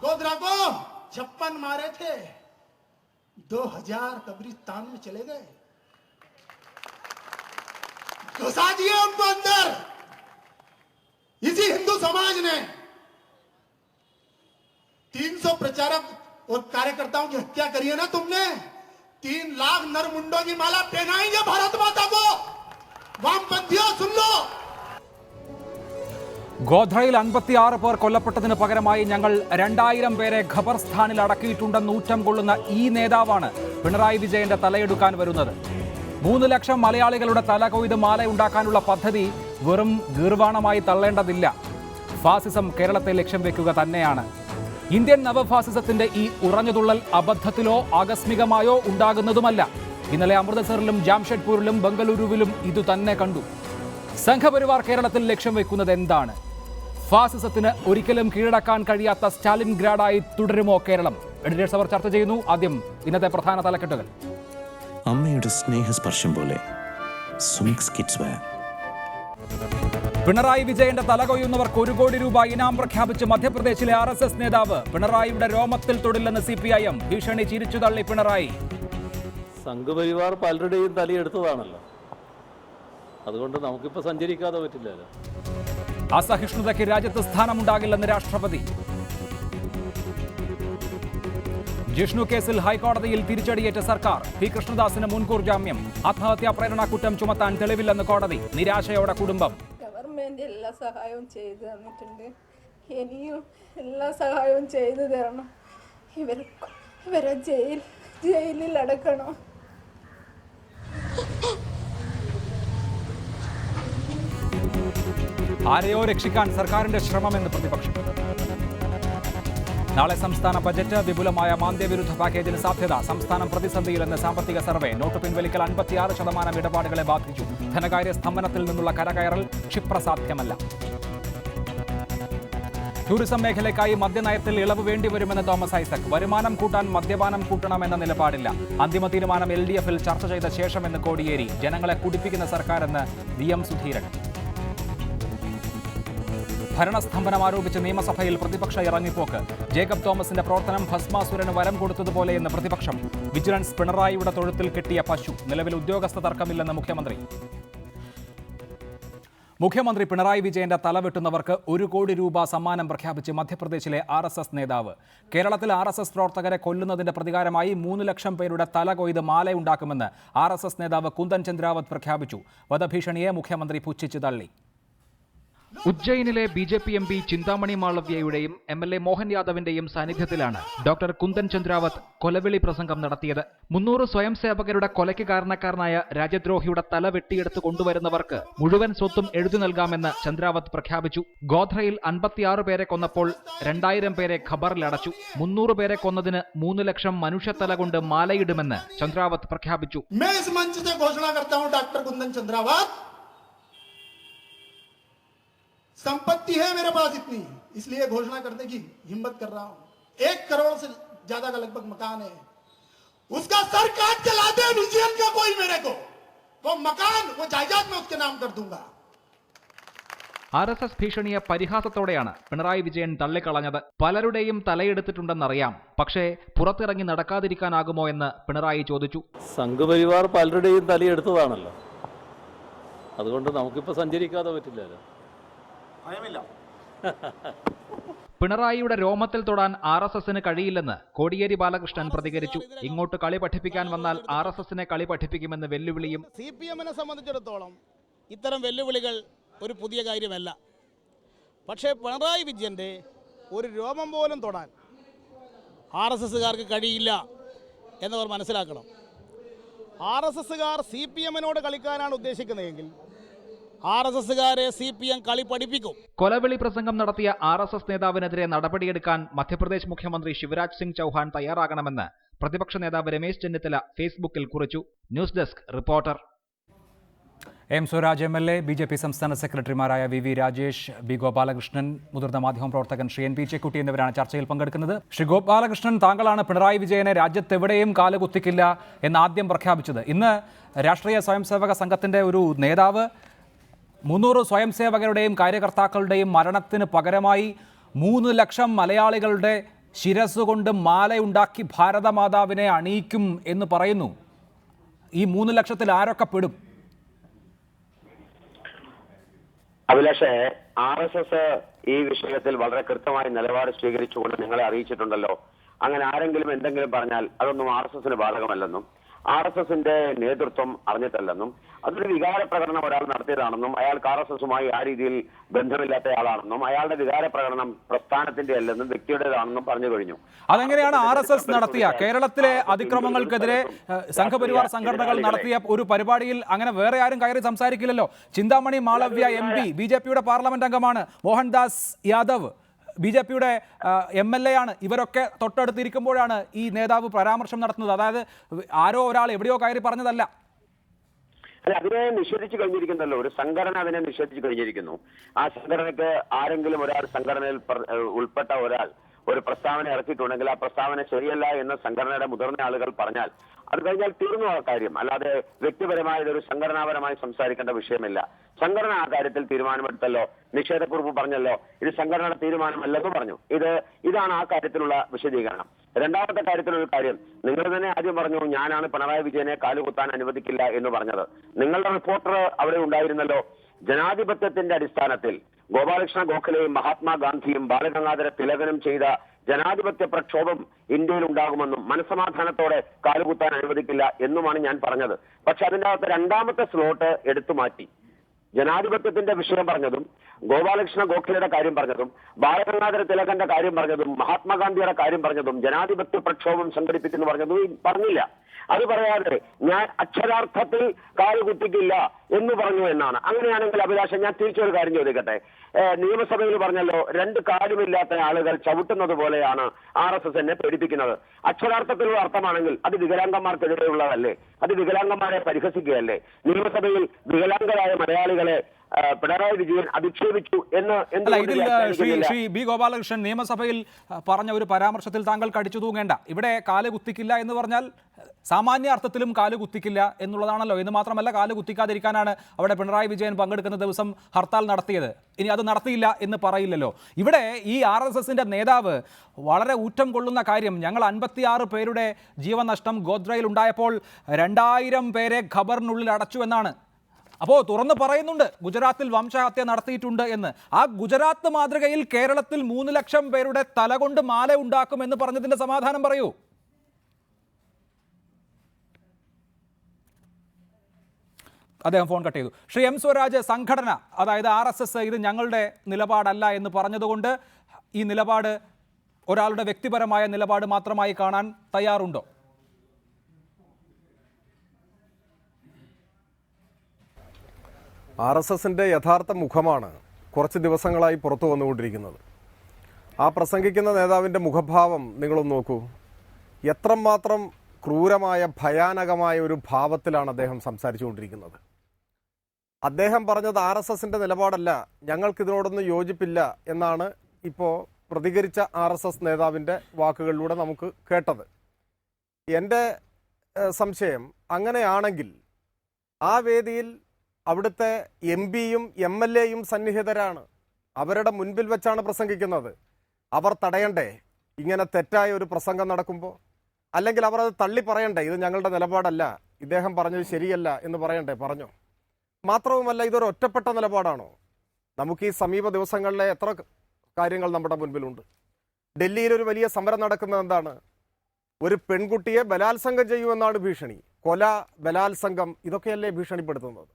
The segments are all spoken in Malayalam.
गोधरा को 56 मारे थे, 2000 कब्रिस्तान में चले गए, घुसा दिए उनको अंदर। इसी हिंदू समाज ने 300 प्रचारक और कार्यकर्ताओं की हत्या करी है ना तुमने। 3 लाख नरमुंडों की माला पहनाएंगे भारत माता को। वामपंथियों सुन लो। ഗോധ്രയിൽ 56 പേർ കൊല്ലപ്പെട്ടതിന് പകരമായി ഞങ്ങൾ 2000 പേരെ ഖബർസ്ഥാനിൽ അടക്കിയിട്ടുണ്ടെന്ന് ഊറ്റം കൊള്ളുന്ന ഈ നേതാവാണ് പിണറായി വിജയന്റെ തലയെടുക്കാൻ വരുന്നത്. 3 ലക്ഷം മലയാളികളുടെ തല കൊയ്ത് മാലയുണ്ടാക്കാനുള്ള പദ്ധതി വെറും ഗീർവാണമായി തള്ളേണ്ടതില്ല. ഫാസിസം കേരളത്തെ ലക്ഷ്യം വെക്കുക തന്നെയാണ്. ഇന്ത്യൻ നവഫാസിസത്തിന്റെ ഈ ഉറഞ്ഞുതുള്ളൽ അബദ്ധത്തിലോ ആകസ്മികമായോ ഉണ്ടാകുന്നതുമല്ല. ഇന്നലെ അമൃതസറിലും ജാംഷഡ്പൂരിലും ബംഗളൂരുവിലും ഇതുതന്നെ കണ്ടു. സംഘപരിവാർ കേരളത്തിൽ ലക്ഷ്യം വെക്കുന്നത് എന്താണ്? ഫാസിസത്തിന് ഒരിക്കലും കീഴടക്കാൻ കഴിയാത്ത സ്റ്റാലിൻഗ്രാഡായി തുടരുമോ കേരളം? എഡിറ്റേഴ്സ് അവർ ചർച്ച ചെയ്യുന്നു. ആദ്യം ഇന്നത്തെ പ്രധാന തലക്കെട്ടുകൾ. അമ്മയുടെ സ്നേഹസ്പർശം പോലെ സുമിക്സ് കിഡ്സ് വെയർ. പിണറായി വിജയന്റെ തലകൊയ്യുന്നവർക്ക് 1 കോടി രൂപ ഇനാം പ്രഖ്യാപിച്ച് മധ്യപ്രദേശിലെ RSS നേതാവ്. പിണറായിയുടെ രോമത്തിൽ തൊടില്ലെന്ന് CPIM. ഭീഷണി ചിരിച്ചു തള്ളി പിണറായി. സംഘപരിവാർ പലരുടെയും തലയെടുത്തതാണല്ലോ, അതുകൊണ്ട് നമുക്കിപ്പോൾ സഞ്ചരിക്കാതെ പറ്റില്ലല്ലോ. അസഹിഷ്ണുതയ്ക്ക് രാജ്യത്ത് സ്ഥാനമുണ്ടാകില്ലെന്ന് രാഷ്ട്രപതി. ജിഷ്ണു കേസിൽ ഹൈക്കോടതിയിൽ തിരിച്ചടിയേറ്റ സർക്കാർ. പി കൃഷ്ണദാസിന് മുൻകൂർ ജാമ്യം. ആത്മഹത്യാ പ്രേരണ കുറ്റം ചുമത്താൻ തെളിവില്ലെന്ന് കോടതി. നിരാശയോടെ കുടുംബം. ഗവൺമെന്റ് എല്ലാ സഹായവും ചെയ്തു തന്നിട്ടുണ്ട്. ഇനിയും എല്ലാ സഹായവും ചെയ്തു തരണം. ഇവരെ ജയിലിൽ അടക്കണം. ആരെയോ രക്ഷിക്കാൻ സർക്കാരിന്റെ ശ്രമമെന്ന് പ്രതിപക്ഷം. നാളെ സംസ്ഥാന ബജറ്റ്. വിപുലമായ മാന്ദ്യവിരുദ്ധ പാക്കേജിന് സാധ്യത. സംസ്ഥാനം പ്രതിസന്ധിയിലെന്ന് സാമ്പത്തിക സർവേ. നോട്ട് പിൻവലിക്കൽ 56% ഇടപാടുകളെ ബാധിച്ചു. ധനകാര്യ സ്തംഭനത്തിൽ നിന്നുള്ള കരകയറൽ ക്ഷിപ്രസാധ്യമല്ല. ടൂറിസം മേഖലയ്ക്കായി മദ്യനയത്തിൽ ഇളവ് വേണ്ടിവരുമെന്ന് തോമസ് ഐസക്. വരുമാനം കൂട്ടാൻ മദ്യപാനം കൂട്ടണമെന്ന നിലപാടില്ല. അന്തിമ തീരുമാനം LDF-ൽ ചർച്ച ചെയ്ത ശേഷമെന്ന് കോടിയേരി. ജനങ്ങളെ കുടിപ്പിക്കുന്ന സർക്കാരെന്ന് VM സുധീരൻ. ഭരണസ്തംഭനം ആരോപിച്ച് നിയമസഭയിൽ പ്രതിപക്ഷ ഇറങ്ങിപ്പോക്ക്. ജേക്കബ് തോമസിന്റെ പ്രവർത്തനം ഭസ്മാസുരന് വരം കൊടുത്തതുപോലെയെന്ന് പ്രതിപക്ഷം. വിജിലൻസ് പിണറായിയുടെ തൊഴുത്തിൽ കെട്ടിയ പശു. നിലവിൽ ഉദ്യോഗസ്ഥ തർക്കമില്ലെന്ന് മുഖ്യമന്ത്രി. മുഖ്യമന്ത്രി പിണറായി വിജയന്റെ തലവെട്ടുന്നവർക്ക് 1 കോടി രൂപ സമ്മാനം പ്രഖ്യാപിച്ച് മധ്യപ്രദേശിലെ RSS നേതാവ്. കേരളത്തിൽ RSS പ്രവർത്തകരെ കൊല്ലുന്നതിന്റെ പ്രതികാരമായി 3 ലക്ഷം പേരുടെ തല കൊയ്ത് മാലയുണ്ടാക്കുമെന്ന് RSS നേതാവ് കുന്ദൻ ചന്ദ്രാവത് പ്രഖ്യാപിച്ചു. വധഭീഷണിയെ മുഖ്യമന്ത്രി പുച്ഛിച്ചു തള്ളി. ഉജ്ജയിനിലെ BJP MP Chintamani മാളവ്യയുടെയും MLA Mohan യാദവിന്റെയും സാന്നിധ്യത്തിലാണ് ഡോക്ടർ കുന്ദൻ ചന്ദ്രാവത് കൊലവിളി പ്രസംഗം നടത്തിയത്. 300 സ്വയം സേവകരുടെ കൊലയ്ക്ക് കാരണക്കാരനായ രാജ്യദ്രോഹിയുടെ തല വെട്ടിയെടുത്ത് കൊണ്ടുവരുന്നവർക്ക് മുഴുവൻ സ്വത്തും എഴുതി നൽകാമെന്ന് ചന്ദ്രാവത് പ്രഖ്യാപിച്ചു. ഗോധ്രയിൽ 56 പേരെ കൊന്നപ്പോൾ 2000 പേരെ ഖബറിലടച്ചു. 300 പേരെ കൊന്നതിന് 3 ലക്ഷം മനുഷ്യത്തല കൊണ്ട് മാലയിടുമെന്ന് ചന്ദ്രാവത് പ്രഖ്യാപിച്ചു. संपत्ति है मेरे पास इतनी, इसलिए घोषणा करने की हिम्मत कर रहा हूं। 1 करोड़ से ज्यादा का लगभग मकान है, उसका सर काट के ला दे विजयन का कोई मेरे को, वो मकान वो जायदाद में उसके नाम कर दूंगा. RSS ഭീഷണിയെ പരിഹാസത്തോടെയാണ് പിണറായി വിജയൻ തള്ളിക്കളഞ്ഞത്. പലരുടെയും തലയെടുത്തിട്ടുണ്ടെന്നറിയാം, പക്ഷേ പുറത്തിറങ്ങി നടക്കാതിരിക്കാനാകുമോ എന്ന് പിണറായി ചോദിച്ചു. സംഘപരിവാർ പലരുടെയും തലയെടുത്തതാണല്ലോ, അതുകൊണ്ട് നമുക്കിപ്പോൾ സഞ്ചരിക്കാതെ പറ്റില്ലല്ലോ. പിണറായിയുടെ രോമത്തിൽ തൊടാൻ RSSന് കഴിയില്ലെന്ന് കോടിയേരി ബാലകൃഷ്ണൻ പ്രതികരിച്ചു. ഇങ്ങോട്ട് കളി പഠിപ്പിക്കാൻ വന്നാൽ RSSനെ കളി പഠിപ്പിക്കുമെന്ന് വെല്ലുവിളിയും. CPM-നെ സംബന്ധിച്ചിടത്തോളം ഇത്തരം വെല്ലുവിളികൾ ഒരു പുതിയ കാര്യമല്ല. പക്ഷേ പിണറായി വിജയൻ്റെ ഒരു രോമം പോലും തൊടാൻ RSSകാർക്ക് കഴിയില്ല എന്നവർ മനസ്സിലാക്കണം. RSSകാർ CPM-നോട് കളിക്കാനാണ് ഉദ്ദേശിക്കുന്നതെങ്കിൽ RSSകാരെ CPM കളി പഠിപ്പിക്കും. കൊലവിളി പ്രസംഗം നടത്തിയ RSS നേതാവിനെതിരെ നടപടിയെടുക്കാൻ മധ്യപ്രദേശ് മുഖ്യമന്ത്രി ശിവരാജ് സിംഗ് ചൗഹാൻ തയ്യാറാകണമെന്ന് പ്രതിപക്ഷ നേതാവ് രമേശ് ചെന്നിത്തല ഫേസ്ബുക്കിൽ കുറിച്ചു. News desk reporter. M. Swaraj MLA, BJP സംസ്ഥാന സെക്രട്ടറിമാരായ VV രാജേഷ്, B. ഗോപാലകൃഷ്ണൻ, മുതിർന്ന മാധ്യമപ്രവർത്തകൻ ശ്രീ NP ചെക്കുട്ടി എന്നിവരാണ് ചർച്ചയിൽ പങ്കെടുക്കുന്നത്. ശ്രീ ഗോപാലകൃഷ്ണൻ, താങ്കളാണ് പിണറായി വിജയനെ രാജ്യത്തെവിടെയും കാലുകുത്തിക്കില്ല എന്ന് ആദ്യം പ്രഖ്യാപിച്ചത്. ഇന്ന് രാഷ്ട്രീയ സ്വയംസേവക സംഘത്തിന്റെ ഒരു നേതാവ് 300 സ്വയംസേവകരുടെയും കാര്യകർത്താക്കളുടെയും മരണത്തിന് പകരമായി 3 ലക്ഷം മലയാളികളുടെ ശിരസ്സുകൊണ്ട് മാലയുണ്ടാക്കി ഭാരതമാതാവിനെ അണിയിക്കും എന്ന് പറയുന്നു. ഈ 3 ലക്ഷത്തിൽ ആരൊക്കെ പെടും? അഭിലാഷേ, RSS ഈ വിഷയത്തിൽ വളരെ കൃത്യമായ നിലപാട് സ്വീകരിച്ചുകൊണ്ട് നിങ്ങളെ അറിയിച്ചിട്ടുണ്ടല്ലോ. അങ്ങനെ ആരെങ്കിലും എന്തെങ്കിലും പറഞ്ഞാൽ അതൊന്നും RSSന് ബാധകമല്ലെന്നും RSSന്റെ നേതൃത്വം അറിഞ്ഞിട്ടല്ലെന്നും അതൊരു വികാര പ്രകടനം ഒരാൾ നടത്തിയതാണെന്നും അയാൾക്ക് RSSുമായി ആ രീതിയിൽ ബന്ധമില്ലാത്ത ആളാണെന്നും അയാളുടെ വികാര പ്രകടനം പ്രസ്ഥാനത്തിന്റെ അല്ലെന്നും വ്യക്തിയുടേതാണെന്നും പറഞ്ഞു കഴിഞ്ഞു. അതെങ്ങനെയാണ് RSS നടത്തിയ കേരളത്തിലെ അതിക്രമങ്ങൾക്കെതിരെ സംഘപരിവാർ സംഘടനകൾ നടത്തിയ ഒരു പരിപാടിയിൽ അങ്ങനെ വേറെ ആരും കയറി സംസാരിക്കില്ലല്ലോ? ചിന്താമണി മാളവ്യ MP BJPയുടെ പാർലമെന്റ് അംഗമാണ്. മോഹൻദാസ് യാദവ് BJPയുടെ MLA ആണ്. ഇവരൊക്കെ തൊട്ടടുത്തിരിക്കുമ്പോഴാണ് ഈ നേതാവ് പരാമർശം നടത്തുന്നത്. അതായത് ആരോ ഒരാൾ എവിടെയോ കയറി പറഞ്ഞതല്ല. അല്ല, അതിനെ നിഷേധിച്ചു കഴിഞ്ഞിരിക്കുന്നല്ലോ. ഒരു സംഘടന അതിനെ നിഷേധിച്ചു കഴിഞ്ഞിരിക്കുന്നു. ആ സംഘടനയ്ക്ക് ആരെങ്കിലും ഒരാൾ സംഘടനയിൽ ഉൾപ്പെട്ട ഒരാൾ ഒരു പ്രസ്താവന ഇറക്കിയിട്ടുണ്ടെങ്കിൽ ആ പ്രസ്താവന ശരിയല്ല എന്ന് സംഘടനയുടെ മുതിർന്ന ആളുകൾ പറഞ്ഞാൽ അത് കഴിഞ്ഞാൽ തീർന്നു ആ കാര്യം. അല്ലാതെ വ്യക്തിപരമായ ഇതൊരു സംഘടനാപരമായി സംസാരിക്കേണ്ട വിഷയമില്ല. സംഘടന ആ കാര്യത്തിൽ തീരുമാനമെടുത്തല്ലോ. നിഷേധക്കുറിപ്പ് പറഞ്ഞല്ലോ. ഇത് സംഘടനയുടെ തീരുമാനമല്ലെന്ന് പറഞ്ഞു. ഇതാണ് ആ കാര്യത്തിലുള്ള വിശദീകരണം. രണ്ടാമത്തെ കാര്യത്തിലൊരു കാര്യം, നിങ്ങൾ തന്നെ ആദ്യം പറഞ്ഞു ഞാനാണ് പിണറായി വിജയനെ കാലുകുത്താൻ അനുവദിക്കില്ല എന്ന് പറഞ്ഞത്. നിങ്ങളുടെ റിപ്പോർട്ടർ അവിടെ ഉണ്ടായിരുന്നല്ലോ. ജനാധിപത്യത്തിന്റെ അടിസ്ഥാനത്തിൽ ഗോപാലകൃഷ്ണ ഗോഖലെയും മഹാത്മാഗാന്ധിയും ബാലഗംഗാധര തിലകനും ചെയ്ത ജനാധിപത്യ പ്രക്ഷോഭം ഇന്ത്യയിൽ ഉണ്ടാകുമെന്നും മനസ്സമാധാനത്തോടെ കാലുകുത്താൻ അനുവദിക്കില്ല എന്നുമാണ് ഞാൻ പറഞ്ഞത്. പക്ഷെ അതിൻ്റെ അകത്ത് രണ്ടാമത്തെ സ്ലോട്ട് എടുത്തു മാറ്റി. ജനാധിപത്യത്തിന്റെ വിഷയം പറഞ്ഞതും ഗോപാലകൃഷ്ണ ഗോഖലെയുടെ കാര്യം പറഞ്ഞതും ബാലഗംഗാധര തിലകന്റെ കാര്യം പറഞ്ഞതും മഹാത്മാഗാന്ധിയുടെ കാര്യം പറഞ്ഞതും ജനാധിപത്യ പ്രക്ഷോഭം സംഘടിപ്പിച്ചെന്ന് പറഞ്ഞതും പറഞ്ഞില്ല. അത് പറയാതെ ഞാൻ അക്ഷരാർത്ഥത്തിൽ കാലുകുത്തിക്കില്ല എന്ന് പറഞ്ഞു എന്നാണ്. അങ്ങനെയാണെങ്കിൽ അഭിലാഷം, ഞാൻ തിരിച്ചൊരു കാര്യം ചോദിക്കട്ടെ. നിയമസഭയിൽ പറഞ്ഞല്ലോ 2 കാലുമില്ലാത്ത ആളുകൾ ചവിട്ടുന്നത് പോലെയാണ് RSS എന്നെ പേടിപ്പിക്കുന്നത്. അക്ഷരാർത്ഥത്തിലുള്ള അർത്ഥമാണെങ്കിൽ അത് വികലാംഗന്മാർക്കെതിരെയുള്ളതല്ലേ? അത് വികലാംഗന്മാരെ പരിഹസിക്കുകയല്ലേ? നിയമസഭയിൽ വികലാംഗരായ മലയാളികളെ പിണറായി വിജയൻ അധിക്ഷേപിച്ചു എന്ന് ശ്രീ B ഗോപാലകൃഷ്ണൻ നിയമസഭയിൽ പറഞ്ഞ ഒരു പരാമർശത്തിൽ താങ്കൾ കടിച്ചു തൂങ്ങേണ്ട. ഇവിടെ കാല് കുത്തിക്കില്ല എന്ന് പറഞ്ഞാൽ സാമാന്യ അർത്ഥത്തിലും കാല് കുത്തിക്കില്ല എന്നുള്ളതാണല്ലോ. എന്ന് മാത്രമല്ല, കാല് കുത്തിക്കാതിരിക്കാനാണ് അവിടെ പിണറായി വിജയൻ പങ്കെടുക്കുന്ന ദിവസം ഹർത്താൽ നടത്തിയത്. ഇനി അത് നടത്തിയില്ല എന്ന് പറയില്ലല്ലോ. ഇവിടെ ഈ RSSന്റെ നേതാവ് വളരെ ഊറ്റം കൊള്ളുന്ന കാര്യം, ഞങ്ങൾ 56 പേരുടെ ജീവനഷ്ടം ഗോദ്രയിൽ ഉണ്ടായപ്പോൾ 2000 പേരെ ഖബറിനുള്ളിൽ അടച്ചു എന്നാണ്. അപ്പോൾ തുറന്ന് പറയുന്നുണ്ട് ഗുജറാത്തിൽ വംശഹത്യ നടത്തിയിട്ടുണ്ട് എന്ന്. ആ ഗുജറാത്ത് മാതൃകയിൽ കേരളത്തിൽ 3 ലക്ഷം പേരുടെ തല കൊണ്ട് മാല ഉണ്ടാക്കുമെന്ന് പറഞ്ഞതിന്റെ സമാധാനം പറയൂ. അദ്ദേഹം ഫോൺ കട്ട് ചെയ്തു. ശ്രീ M സ്വരാജ്, സംഘടന അതായത് RSS ഇത് ഞങ്ങളുടെ നിലപാടല്ല എന്ന് പറഞ്ഞതുകൊണ്ട് ഈ നിലപാട് ഒരാളുടെ വ്യക്തിപരമായ നിലപാട് മാത്രമായി കാണാൻ തയ്യാറുണ്ടോ? RSSന്റെ യഥാർത്ഥ മുഖമാണ് കുറച്ച് ദിവസങ്ങളായി പുറത്തു വന്നുകൊണ്ടിരിക്കുന്നത്. ആ പ്രസംഗിക്കുന്ന നേതാവിൻ്റെ മുഖഭാവം നിങ്ങളൊന്ന് നോക്കൂ. എത്രമാത്രം ക്രൂരമായ ഭയാനകമായ ഒരു ഭാവത്തിലാണ് അദ്ദേഹം സംസാരിച്ചുകൊണ്ടിരിക്കുന്നത്. അദ്ദേഹം പറഞ്ഞത് RSSന്റെ നിലപാടല്ല, ഞങ്ങൾക്കിതിനോടൊന്നും യോജിപ്പില്ല എന്നാണ് ഇപ്പോൾ പ്രതികരിച്ച RSS നേതാവിൻ്റെ വാക്കുകളിലൂടെ നമുക്ക് കേട്ടത്. എൻ്റെ സംശയം, അങ്ങനെയാണെങ്കിൽ ആ വേദിയിൽ അവിടുത്തെ MPയും MLAയും സന്നിഹിതരാണ്. അവരുടെ മുൻപിൽ വെച്ചാണ് പ്രസംഗിക്കുന്നത്. അവർ തടയണ്ടേ ഇങ്ങനെ തെറ്റായ ഒരു പ്രസംഗം നടക്കുമ്പോൾ? അല്ലെങ്കിൽ അവർ അത് തള്ളി പറയണ്ടേ, ഇത് ഞങ്ങളുടെ നിലപാടല്ല, ഇദ്ദേഹം പറഞ്ഞത് ശരിയല്ല എന്ന് പറയണ്ടേ? പറഞ്ഞോ? മാത്രവുമല്ല, ഇതൊരു ഒറ്റപ്പെട്ട നിലപാടാണോ? നമുക്ക് ഈ സമീപ ദിവസങ്ങളിലെ എത്ര കാര്യങ്ങൾ നമ്മുടെ മുൻപിലുണ്ട്. ഡൽഹിയിൽ ഒരു വലിയ സമരം നടക്കുന്നത് എന്താണ്? ഒരു പെൺകുട്ടിയെ ബലാത്സംഗം ചെയ്യുമെന്നാണ് ഭീഷണി. കൊല, ബലാത്സംഗം, ഇതൊക്കെയല്ലേ ഭീഷണിപ്പെടുത്തുന്നത്?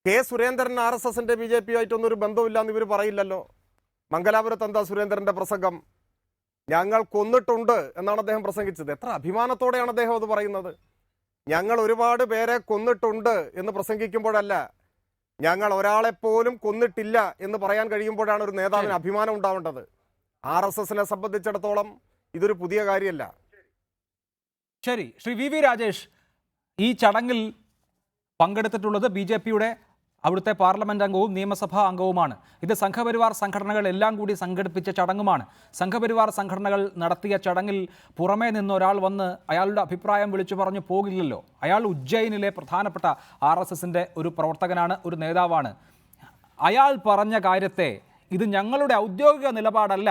കെ സുരേന്ദ്രൻ RSSന്റെ BJPയുമായിട്ടൊന്നും ഒരു ബന്ധമില്ലാന്ന് ഇവർ പറയില്ലല്ലോ. മംഗലാപുരത്ത് എന്താ സുരേന്ദ്രന്റെ പ്രസംഗം? ഞങ്ങൾ കൊന്നിട്ടുണ്ട് എന്നാണ് അദ്ദേഹം പ്രസംഗിച്ചത്. എത്ര അഭിമാനത്തോടെയാണ് അദ്ദേഹം അത് പറയുന്നത്. ഞങ്ങൾ ഒരുപാട് പേരെ കൊന്നിട്ടുണ്ട് എന്ന് പ്രസംഗിക്കുമ്പോഴല്ല, ഞങ്ങൾ ഒരാളെപ്പോലും കൊന്നിട്ടില്ല എന്ന് പറയാൻ കഴിയുമ്പോഴാണ് ഒരു നേതാവിന് അഭിമാനം ഉണ്ടാവേണ്ടത്. RSSനെ സംബന്ധിച്ചിടത്തോളം ഇതൊരു പുതിയ കാര്യമല്ല. ശരി, ശ്രീ VV രാജേഷ്, ഈ ചടങ്ങിൽ പങ്കെടുത്തിട്ടുള്ളത് BJPയുടെ അവിടുത്തെ പാർലമെന്റ് അംഗവും നിയമസഭാ അംഗവുമാണ്. ഇത് സംഘപരിവാർ സംഘടനകൾ എല്ലാം കൂടി സംഘടിപ്പിച്ച ചടങ്ങുമാണ്. സംഘപരിവാർ സംഘടനകൾ നടത്തിയ ചടങ്ങിൽ പുറമേ നിന്ന് ഒരാൾ വന്ന് അയാളുടെ അഭിപ്രായം വിളിച്ചു പറഞ്ഞു പോകില്ലല്ലോ. അയാൾ ഉജ്ജയിനിലെ പ്രധാനപ്പെട്ട RSSന്റെ ഒരു പ്രവർത്തകനാണ്, ഒരു നേതാവാണ്. അയാൾ പറഞ്ഞ കാര്യത്തെ ഇത് ഞങ്ങളുടെ ഔദ്യോഗിക നിലപാടല്ല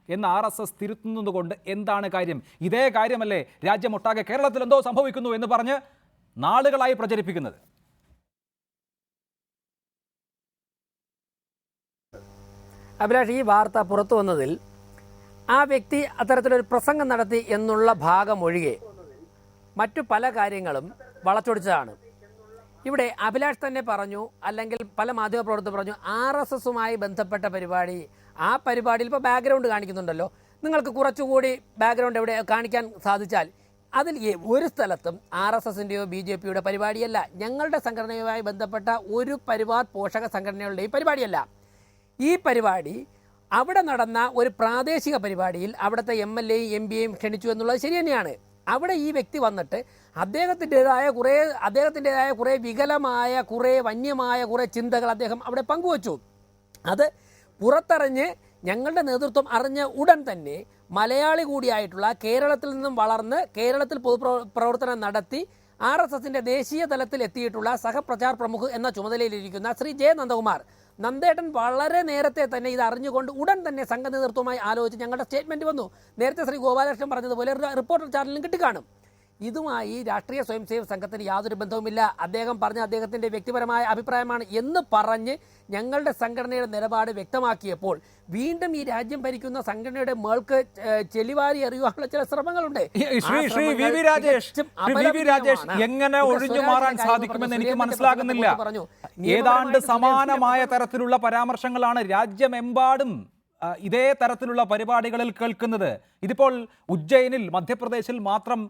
എന്ന് RSS തിരുത്തുന്നതുകൊണ്ട് എന്താണ് കാര്യം? ഇതേ കാര്യമല്ലേ രാജ്യമൊട്ടാകെ കേരളത്തിൽ എന്തോ സംഭവിക്കുന്നു എന്ന് പറഞ്ഞ് നാളുകളായി പ്രചരിപ്പിക്കുന്നത്? അഭിലാഷ്, ഈ വാർത്ത പുറത്തു വന്നതിൽ ആ വ്യക്തി അത്തരത്തിലൊരു പ്രസംഗം നടത്തി എന്നുള്ള ഭാഗം ഒഴികെ മറ്റു പല കാര്യങ്ങളും വളച്ചൊടിച്ചതാണ്. ഇവിടെ അഭിലാഷ് തന്നെ പറഞ്ഞു, അല്ലെങ്കിൽ പല മാധ്യമപ്രവർത്തകർ പറഞ്ഞു, RSSുമായി ബന്ധപ്പെട്ട പരിപാടി, ആ പരിപാടിയിൽ ഇപ്പോൾ ബാക്ക്ഗ്രൗണ്ട് കാണിക്കുന്നുണ്ടല്ലോ, നിങ്ങൾക്ക് കുറച്ചുകൂടി ബാക്ക്ഗ്രൗണ്ട് എവിടെ കാണിക്കാൻ സാധിച്ചാൽ അതിൽ ഒരു സ്ഥലത്തും RSSൻ്റെയോ BJPയുടെ പരിപാടിയല്ല, ഞങ്ങളുടെ സംഘടനയുമായി ബന്ധപ്പെട്ട ഒരു പരിവാർ പോഷക സംഘടനകളുടെയും പരിപാടിയല്ല. ഈ പരിപാടി അവിടെ നടന്ന ഒരു പ്രാദേശിക പരിപാടിയിൽ അവിടുത്തെ MLAയും MPയും ക്ഷണിച്ചു എന്നുള്ളത് ശരി തന്നെയാണ്. അവിടെ ഈ വ്യക്തി വന്നിട്ട് അദ്ദേഹത്തിൻ്റെതായ കുറേ വികലമായ, കുറേ വന്യമായ കുറേ ചിന്തകൾ അദ്ദേഹം അവിടെ പങ്കുവച്ചു. അത് പുറത്തറിഞ്ഞ് ഞങ്ങളുടെ നേതൃത്വം അറിഞ്ഞ ഉടൻ തന്നെ മലയാളി കൂടിയായിട്ടുള്ള, കേരളത്തിൽ നിന്നും വളർന്ന് കേരളത്തിൽ പൊതുപ്രവർത്തനം നടത്തി RSSൻ്റെ ദേശീയ തലത്തിൽ എത്തിയിട്ടുള്ള സഹപ്രചാർ പ്രമുഖ് എന്ന ചുമതലയിലിരിക്കുന്ന ശ്രീ ജെ നന്ദകുമാർ, നന്ദേട്ടൻ വളരെ നേരത്തെ തന്നെ ഇത് അറിഞ്ഞുകൊണ്ട് ഉടൻ തന്നെ സംഘ നേതൃത്വവുമായി ആലോചിച്ച് ഞങ്ങളുടെ സ്റ്റേറ്റ്മെൻറ്റ് വന്നു. നേരത്തെ ശ്രീ ഗോപാലകൃഷ്ണൻ പറഞ്ഞതുപോലെ റിപ്പോർട്ടർ ചാനലിലും കിട്ടിക്കാണും. ഇതുമായി രാഷ്ട്രീയ സ്വയംസേവക സംഘത്തിന് യാതൊരു ബന്ധവുമില്ല, അദ്ദേഹം പറഞ്ഞ അദ്ദേഹത്തിൻ്റെ വ്യക്തിപരമായ അഭിപ്രായമാണ് എന്ന് പറഞ്ഞ് ഞങ്ങളുടെ സംഘടനയുടെ നിലപാട് വ്യക്തമാക്കിയപ്പോൾ വീണ്ടും ഈ രാജ്യം ഭരിക്കുന്ന സംഘടനയുടെ മേൾക്ക് ചെളിവാരി എറിയുവാനുള്ള ചില ശ്രമങ്ങളുണ്ട്. ശ്രീ വി വി രാജേഷ് എങ്ങനെ ഒഴിഞ്ഞു മാറാൻ സാധിക്കുമെന്ന് എനിക്ക് മനസ്സിലാകുന്നില്ല. ഏതാണ്ട് സമാനമായ തരത്തിലുള്ള പരാമർശങ്ങളാണ് രാജ്യമെമ്പാടും ഇതേ തരത്തിലുള്ള പരിപാടികളിൽ കേൾക്കുന്നത്. ഇതിപ്പോൾ ഉജ്ജയിനിൽ, മധ്യപ്രദേശിൽ മാത്രം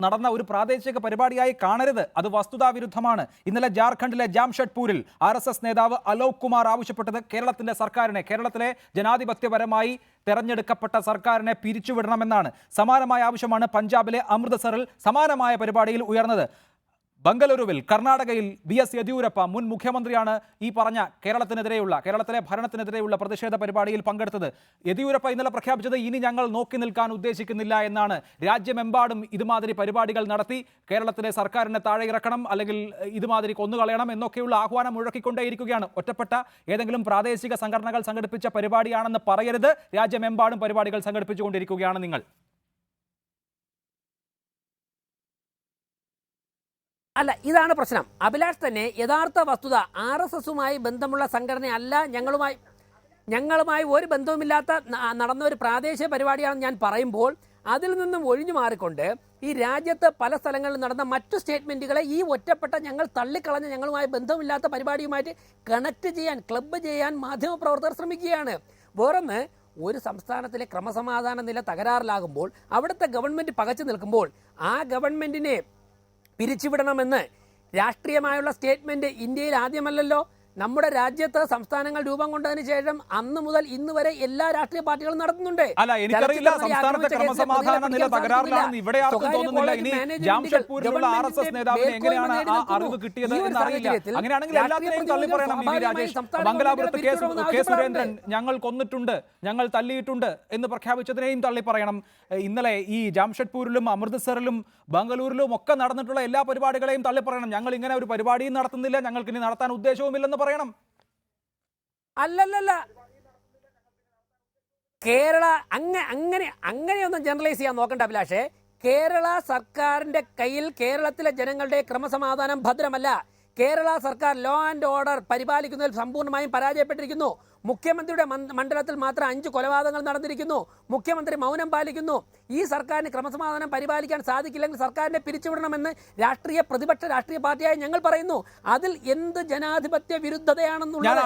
നടന്ന ഒരു പ്രാദേശിക പരിപാടിയായി കാണരുത്, അത് വസ്തുതാവിരുദ്ധമാണ്. ഇന്നലെ ജാർഖണ്ഡിലെ ജാംഷഡ്പൂരിൽ RSS നേതാവ് അലോക് കുമാർ ആവശ്യപ്പെട്ടത് കേരളത്തിൻ്റെ സർക്കാരിനെ, കേരളത്തിലെ ജനാധിപത്യപരമായി തെരഞ്ഞെടുക്കപ്പെട്ട സർക്കാരിനെ പിരിച്ചുവിടണമെന്നാണ്. സമാനമായ ആവശ്യമാണ് പഞ്ചാബിലെ അമൃത്സറിൽ സമാനമായ പരിപാടിയിൽ ഉയർന്നത്. ബംഗളൂരുവിൽ, കർണാടകയിൽ BS യെദ്യൂരപ്പ, മുൻ മുഖ്യമന്ത്രിയാണ് ഈ പറഞ്ഞ കേരളത്തിലെ ഭരണത്തിനെതിരെയുള്ള പ്രതിഷേധ പരിപാടിയിൽ പങ്കെടുത്തത്. യെദ്യൂരപ്പ ഇന്നലെ പ്രഖ്യാപിച്ചത് ഇനി ഞങ്ങൾ നോക്കി നിൽക്കാൻ ഉദ്ദേശിക്കുന്നില്ല എന്നാണ്. രാജ്യമെമ്പാടും ഇതുമാതിരി പരിപാടികൾ നടത്തി കേരളത്തിലെ സർക്കാരിനെ താഴെ ഇറക്കണം, അല്ലെങ്കിൽ ഇതുമാതിരി കൊന്നുകളയണം എന്നൊക്കെയുള്ള ആഹ്വാനം മുഴക്കിക്കൊണ്ടേയിരിക്കുകയാണ്. ഒറ്റപ്പെട്ട ഏതെങ്കിലും പ്രാദേശിക സംഘടനകൾ സംഘടിപ്പിച്ച പരിപാടിയാണെന്ന് പറയരുത്, രാജ്യമെമ്പാടും പരിപാടികൾ സംഘടിപ്പിച്ചുകൊണ്ടിരിക്കുകയാണ് നിങ്ങൾ. അല്ല, ഇതാണ് പ്രശ്നം. അഭിലാഷ് തന്നെ യഥാർത്ഥ വസ്തുത, RSSുമായി ബന്ധമുള്ള സംഘടനയല്ല, ഞങ്ങളുമായി ഒരു ബന്ധവുമില്ലാത്ത നടന്ന ഒരു പ്രാദേശിക പരിപാടിയാണെന്ന് ഞാൻ പറയുമ്പോൾ അതിൽ നിന്നും ഒഴിഞ്ഞു മാറിക്കൊണ്ട് ഈ രാജ്യത്ത് പല സ്ഥലങ്ങളിൽ നടന്ന മറ്റു സ്റ്റേറ്റ്മെൻറ്റുകളെ ഈ ഒറ്റപ്പെട്ട ഞങ്ങൾ തള്ളിക്കളഞ്ഞ ഞങ്ങളുമായി ബന്ധമില്ലാത്ത പരിപാടിയുമായിട്ട് കണക്ട് ചെയ്യാൻ, ക്ലബ്ബ് ചെയ്യാൻ മാധ്യമപ്രവർത്തകർ ശ്രമിക്കുകയാണ്. വേറൊന്ന്, ഒരു സംസ്ഥാനത്തിലെ ക്രമസമാധാന നില തകരാറിലാകുമ്പോൾ അവിടുത്തെ ഗവൺമെൻറ് പകച്ചു നിൽക്കുമ്പോൾ ആ ഗവൺമെൻറ്റിനെ പിരിച്ചുവിടണമെന്ന് രാഷ്ട്രീയമായുള്ള സ്റ്റേറ്റ്മെൻറ്റ് ഇന്ത്യയിൽ ആദ്യമല്ലല്ലോ. നമ്മുടെ രാജ്യത്ത് സംസ്ഥാനങ്ങൾ രൂപം കൊണ്ടതിന് ശേഷം അന്ന് മുതൽ ഇന്ന് വരെ എല്ലാ രാഷ്ട്രീയ പാർട്ടികളും നടത്തുന്നുണ്ട്. അല്ല, എനിക്കറിയില്ല സംസ്ഥാനത്തെ ക്രമസമാധാന നില തകരാറിലാണെന്ന് ഇവിടെ ആർക്കും തോന്നുന്നില്ല. ഇനി ജാംഷഡ്പൂരിലുള്ള RSS നേതാവിന് എങ്ങനെയാണ് ആ അറിവ് കിട്ടിയത് എന്നറിയില്ല. അങ്ങനെയാണെങ്കിൽ എല്ലാത്തിനെയും തള്ളി പറയണം. വി വി രാജേഷ്, മംഗലാപുരത്ത് കെ സുരേന്ദ്രൻ ഞങ്ങൾ കൊന്നിട്ടുണ്ട്, ഞങ്ങൾ തല്ലിയിട്ടുണ്ട് എന്ന് പ്രഖ്യാപിച്ചതിനെയും തള്ളി പറയണം. ഇന്നലെ ഈ ജാംഷഡ്പൂരിലും അമൃത്സറിലും ബംഗളൂരിലും ഒക്കെ നടന്നിട്ടുള്ള എല്ലാ പരിപാടികളെയും തള്ളി പറയണം. ഞങ്ങൾ ഇങ്ങനെ ഒരു പരിപാടിയും നടത്തുന്നില്ല, ഞങ്ങൾക്ക് ഇനി നടത്താൻ ഉദ്ദേശവുമില്ലെന്ന് പറയണം. അല്ലല്ല, കേരള അങ്ങനെയൊന്നും ജനറലൈസ് ചെയ്യാൻ നോക്കണ്ട അഭിലാഷേ. കേരള സർക്കാരിന്റെ കയ്യിൽ കേരളത്തിലെ ജനങ്ങളുടെ ക്രമസമാധാനം ഭദ്രമല്ല. കേരള സർക്കാർ ലോ ആൻഡ് ഓർഡർ പരിപാലിക്കുന്നതിൽ സമ്പൂർണ്ണമായും പരാജയപ്പെട്ടിരിക്കുന്നു. മുഖ്യമന്ത്രിയുടെ മണ്ഡലത്തിൽ മാത്രം 5 കൊലപാതകങ്ങൾ നടന്നിരിക്കുന്നു. മുഖ്യമന്ത്രി മൗനം പാലിക്കുന്നു. ഈ സർക്കാരിന് ക്രമസമാധാനം പരിപാലിക്കാൻ സാധിക്കില്ലെങ്കിൽ സർക്കാരിനെ പിരിച്ചുവിടണമെന്ന് പ്രതിപക്ഷ രാഷ്ട്രീയ പാർട്ടിയായി ഞങ്ങൾ പറയുന്നു. അതിൽ എന്ത് ജനാധിപത്യ വിരുദ്ധതയാണെന്നുള്ളത് ഞാൻ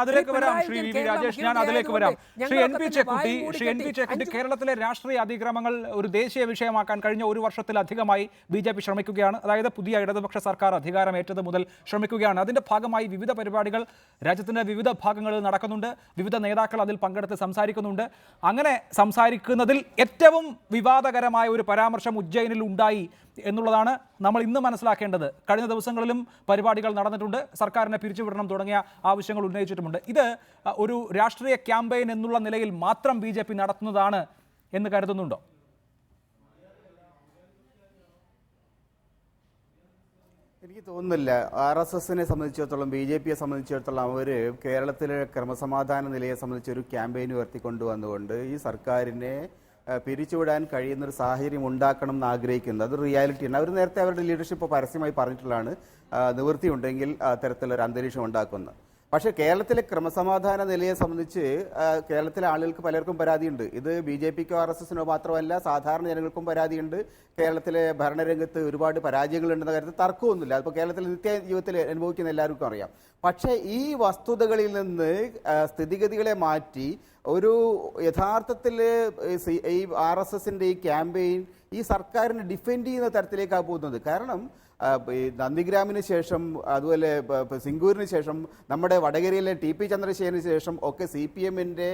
അതിലേക്ക് വരാം. ശ്രീ വി വി രാജേഷ്, ഞാൻ അതിലേക്ക് വരാം. ശ്രീ എൻ പി ചെക്കുട്ടി, കേരളത്തിലെ രാഷ്ട്രീയ അതിക്രമങ്ങൾ ഒരു ദേശീയ വിഷയമാക്കാൻ കഴിഞ്ഞ ഒരു വർഷത്തിലധികമായി BJP ശ്രമിക്കുകയാണ്. അതായത് പുതിയ ഇടതുപക്ഷ സർക്കാർ അധികാരമേറ്റത് മുതൽ ശ്രമിക്കുകയാണ്. അതിന്റെ ഭാഗമായി വിവിധ പരിപാടികൾ രാജ്യത്തിന്റെ വിവിധ ഭാഗങ്ങളിൽ നടക്കുന്നുണ്ട്. വിവിധ നേതാക്കൾ അതിൽ പങ്കെടുത്ത് സംസാരിക്കുന്നുണ്ട്. അങ്ങനെ സംസാരിക്കുന്നതിൽ ഏറ്റവും വിവാദകരമായ ഒരു പരാമർശം ഉജ്ജയിനിൽ ഉണ്ടായി എന്നുള്ളതാണ് നമ്മൾ ഇന്ന് മനസ്സിലാക്കേണ്ടത്. കഴിഞ്ഞ ദിവസങ്ങളിലും പരിപാടികൾ നടന്നിട്ടുണ്ട്, സർക്കാരിനെ പിരിച്ചുവിടണം തുടങ്ങിയ ആവശ്യങ്ങൾ ഉന്നയിച്ചിട്ടുമുണ്ട്. ഇത് ഒരു രാഷ്ട്രീയ ക്യാമ്പയിൻ എന്നുള്ള നിലയിൽ മാത്രം BJP നടത്തുന്നതാണ് എന്ന് കരുതുന്നുണ്ടോ? എനിക്ക് തോന്നുന്നില്ല RSSനെ സംബന്ധിച്ചിടത്തോളം BJPയെ സംബന്ധിച്ചിടത്തോളം അവർ കേരളത്തിലെ ക്രമസമാധാന നിലയെ സംബന്ധിച്ചൊരു ക്യാമ്പയിൻ ഉയർത്തിക്കൊണ്ടുവന്നുകൊണ്ട് ഈ സർക്കാരിനെ പിരിച്ചുവിടാൻ കഴിയുന്നൊരു സാഹചര്യം ഉണ്ടാക്കണം എന്ന് ആഗ്രഹിക്കുന്നത് അത് റിയാലിറ്റിയാണ്. അവർ നേരത്തെ അവരുടെ ലീഡർഷിപ്പ് പരസ്യമായി പറഞ്ഞിട്ടുള്ളതാണ് നിവൃത്തിയുണ്ടെങ്കിൽ അത്തരത്തിലൊരു അന്തരീക്ഷം ഉണ്ടാക്കുന്നത്. പക്ഷേ കേരളത്തിലെ ക്രമസമാധാന നിലയെ സംബന്ധിച്ച് കേരളത്തിലെ ആളുകൾക്ക് പലർക്കും പരാതിയുണ്ട്. ഇത് BJPക്കോ RSSനോ മാത്രമല്ല, സാധാരണ ജനങ്ങൾക്കും പരാതിയുണ്ട്. കേരളത്തിലെ ഭരണരംഗത്ത് ഒരുപാട് പരാജയങ്ങളുണ്ടെന്ന കാര്യത്തിൽ തർക്കമൊന്നുമില്ല. അതിപ്പോൾ കേരളത്തിൽ നിത്യ ജീവിതത്തിൽ അനുഭവിക്കുന്ന എല്ലാവർക്കും അറിയാം. പക്ഷേ ഈ വസ്തുതകളിൽ നിന്ന് സ്ഥിതിഗതികളെ മാറ്റി ഒരു യഥാർത്ഥത്തിൽ ഈ RSSന്റെ ഈ ക്യാമ്പയിൻ ഈ സർക്കാരിനെ ഡിഫെൻഡ് ചെയ്യുന്ന തരത്തിലേക്കാണ് പോകുന്നത്. കാരണം ഈ നന്ദിഗ്രാമിന് ശേഷം അതുപോലെ സിംഗൂരിന് ശേഷം നമ്മുടെ വടകരയിലെ TP ചന്ദ്രശേഖരന് ശേഷം ഒക്കെ CPMന്റെ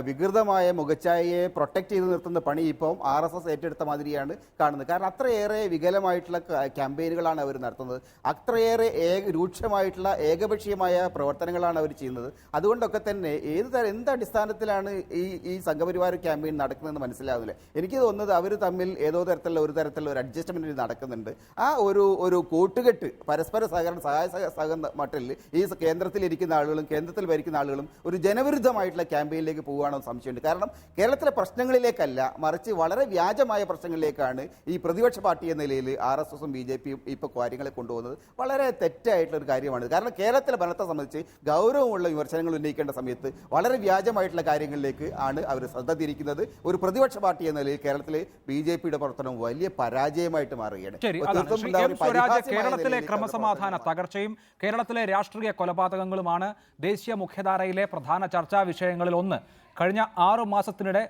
വികൃതമായ മുഖച്ഛായയെ പ്രൊട്ടക്ട് ചെയ്ത് നിർത്തുന്ന പണി ഇപ്പം RSS ഏറ്റെടുത്ത മാതിരിയാണ് കാണുന്നത്. കാരണം അത്രയേറെ വികലമായിട്ടുള്ള ക്യാമ്പയിനുകളാണ് അവർ നടത്തുന്നത്, അത്രയേറെ രൂക്ഷമായിട്ടുള്ള ഏകപക്ഷീയമായ പ്രവർത്തനങ്ങളാണ് അവർ ചെയ്യുന്നത്. അതുകൊണ്ടൊക്കെ തന്നെ എന്ത് അടിസ്ഥാനത്തിലാണ് ഈ സംഘപരിവാര ക്യാമ്പയിൻ നടക്കുന്നതെന്ന് മനസ്സിലാവുന്നില്ല. എനിക്ക് തോന്നുന്നത് അവർ തമ്മിൽ ഏതോ തരത്തിലുള്ള ഒരു അഡ്ജസ്റ്റ്മെന്റ് നടക്കുന്നുണ്ട്. ആ ഒരു കൂട്ടുകെട്ട് പരസ്പര സഹകരണ മട്ടിൽ ഈ കേന്ദ്രത്തിലിരിക്കുന്ന ആളുകളും കേന്ദ്രത്തിൽ ഭരിക്കുന്ന ആളുകളും ഒരു ജനവിരുദ്ധമായിട്ടുള്ള ക്യാമ്പയിനിലേക്ക് പോവുകയാണെന്ന് സംശയമുണ്ട്. കാരണം കേരളത്തിലെ പ്രശ്നങ്ങളിലേക്കല്ല, മറിച്ച് വളരെ വ്യാജമായ പ്രശ്നങ്ങളിലേക്കാണ് ഈ പ്രതിപക്ഷ പാർട്ടി എന്ന നിലയിൽ RSSും BJPയും ഇപ്പോൾ കാര്യങ്ങളെ കൊണ്ടുപോകുന്നത്. വളരെ തെറ്റായിട്ടുള്ള ഒരു കാര്യമാണ്. കാരണം കേരളത്തിലെ ഭരണത്തെ സംബന്ധിച്ച് ഗൗരവമുള്ള വിമർശനങ്ങൾ ഉന്നയിക്കേണ്ട സമയത്ത് വളരെ വ്യാജമായിട്ടുള്ള കാര്യങ്ങളിലേക്ക് ആണ് അവർ ശ്രദ്ധ തിരിക്കുന്നത്. ഒരു പ്രതിപക്ഷ പാർട്ടി എന്ന നിലയിൽ കേരളത്തിലെ BJPയുടെ പ്രവർത്തനം വലിയ പരാജയമായിട്ട് മാറുകയാണ്. കേരളത്തിലെ ക്രമസമാധാന തകർച്ചയും കേരളത്തിലെ രാഷ്ട്രീയ കൊലപാതകങ്ങളുമാണ് ദേശീയ മുഖ്യധാരയിലെ പ്രധാന ചർച്ചാ വിഷയങ്ങളിൽ ഒന്ന്. കഴിഞ്ഞ 6 മാസത്തിനിടെ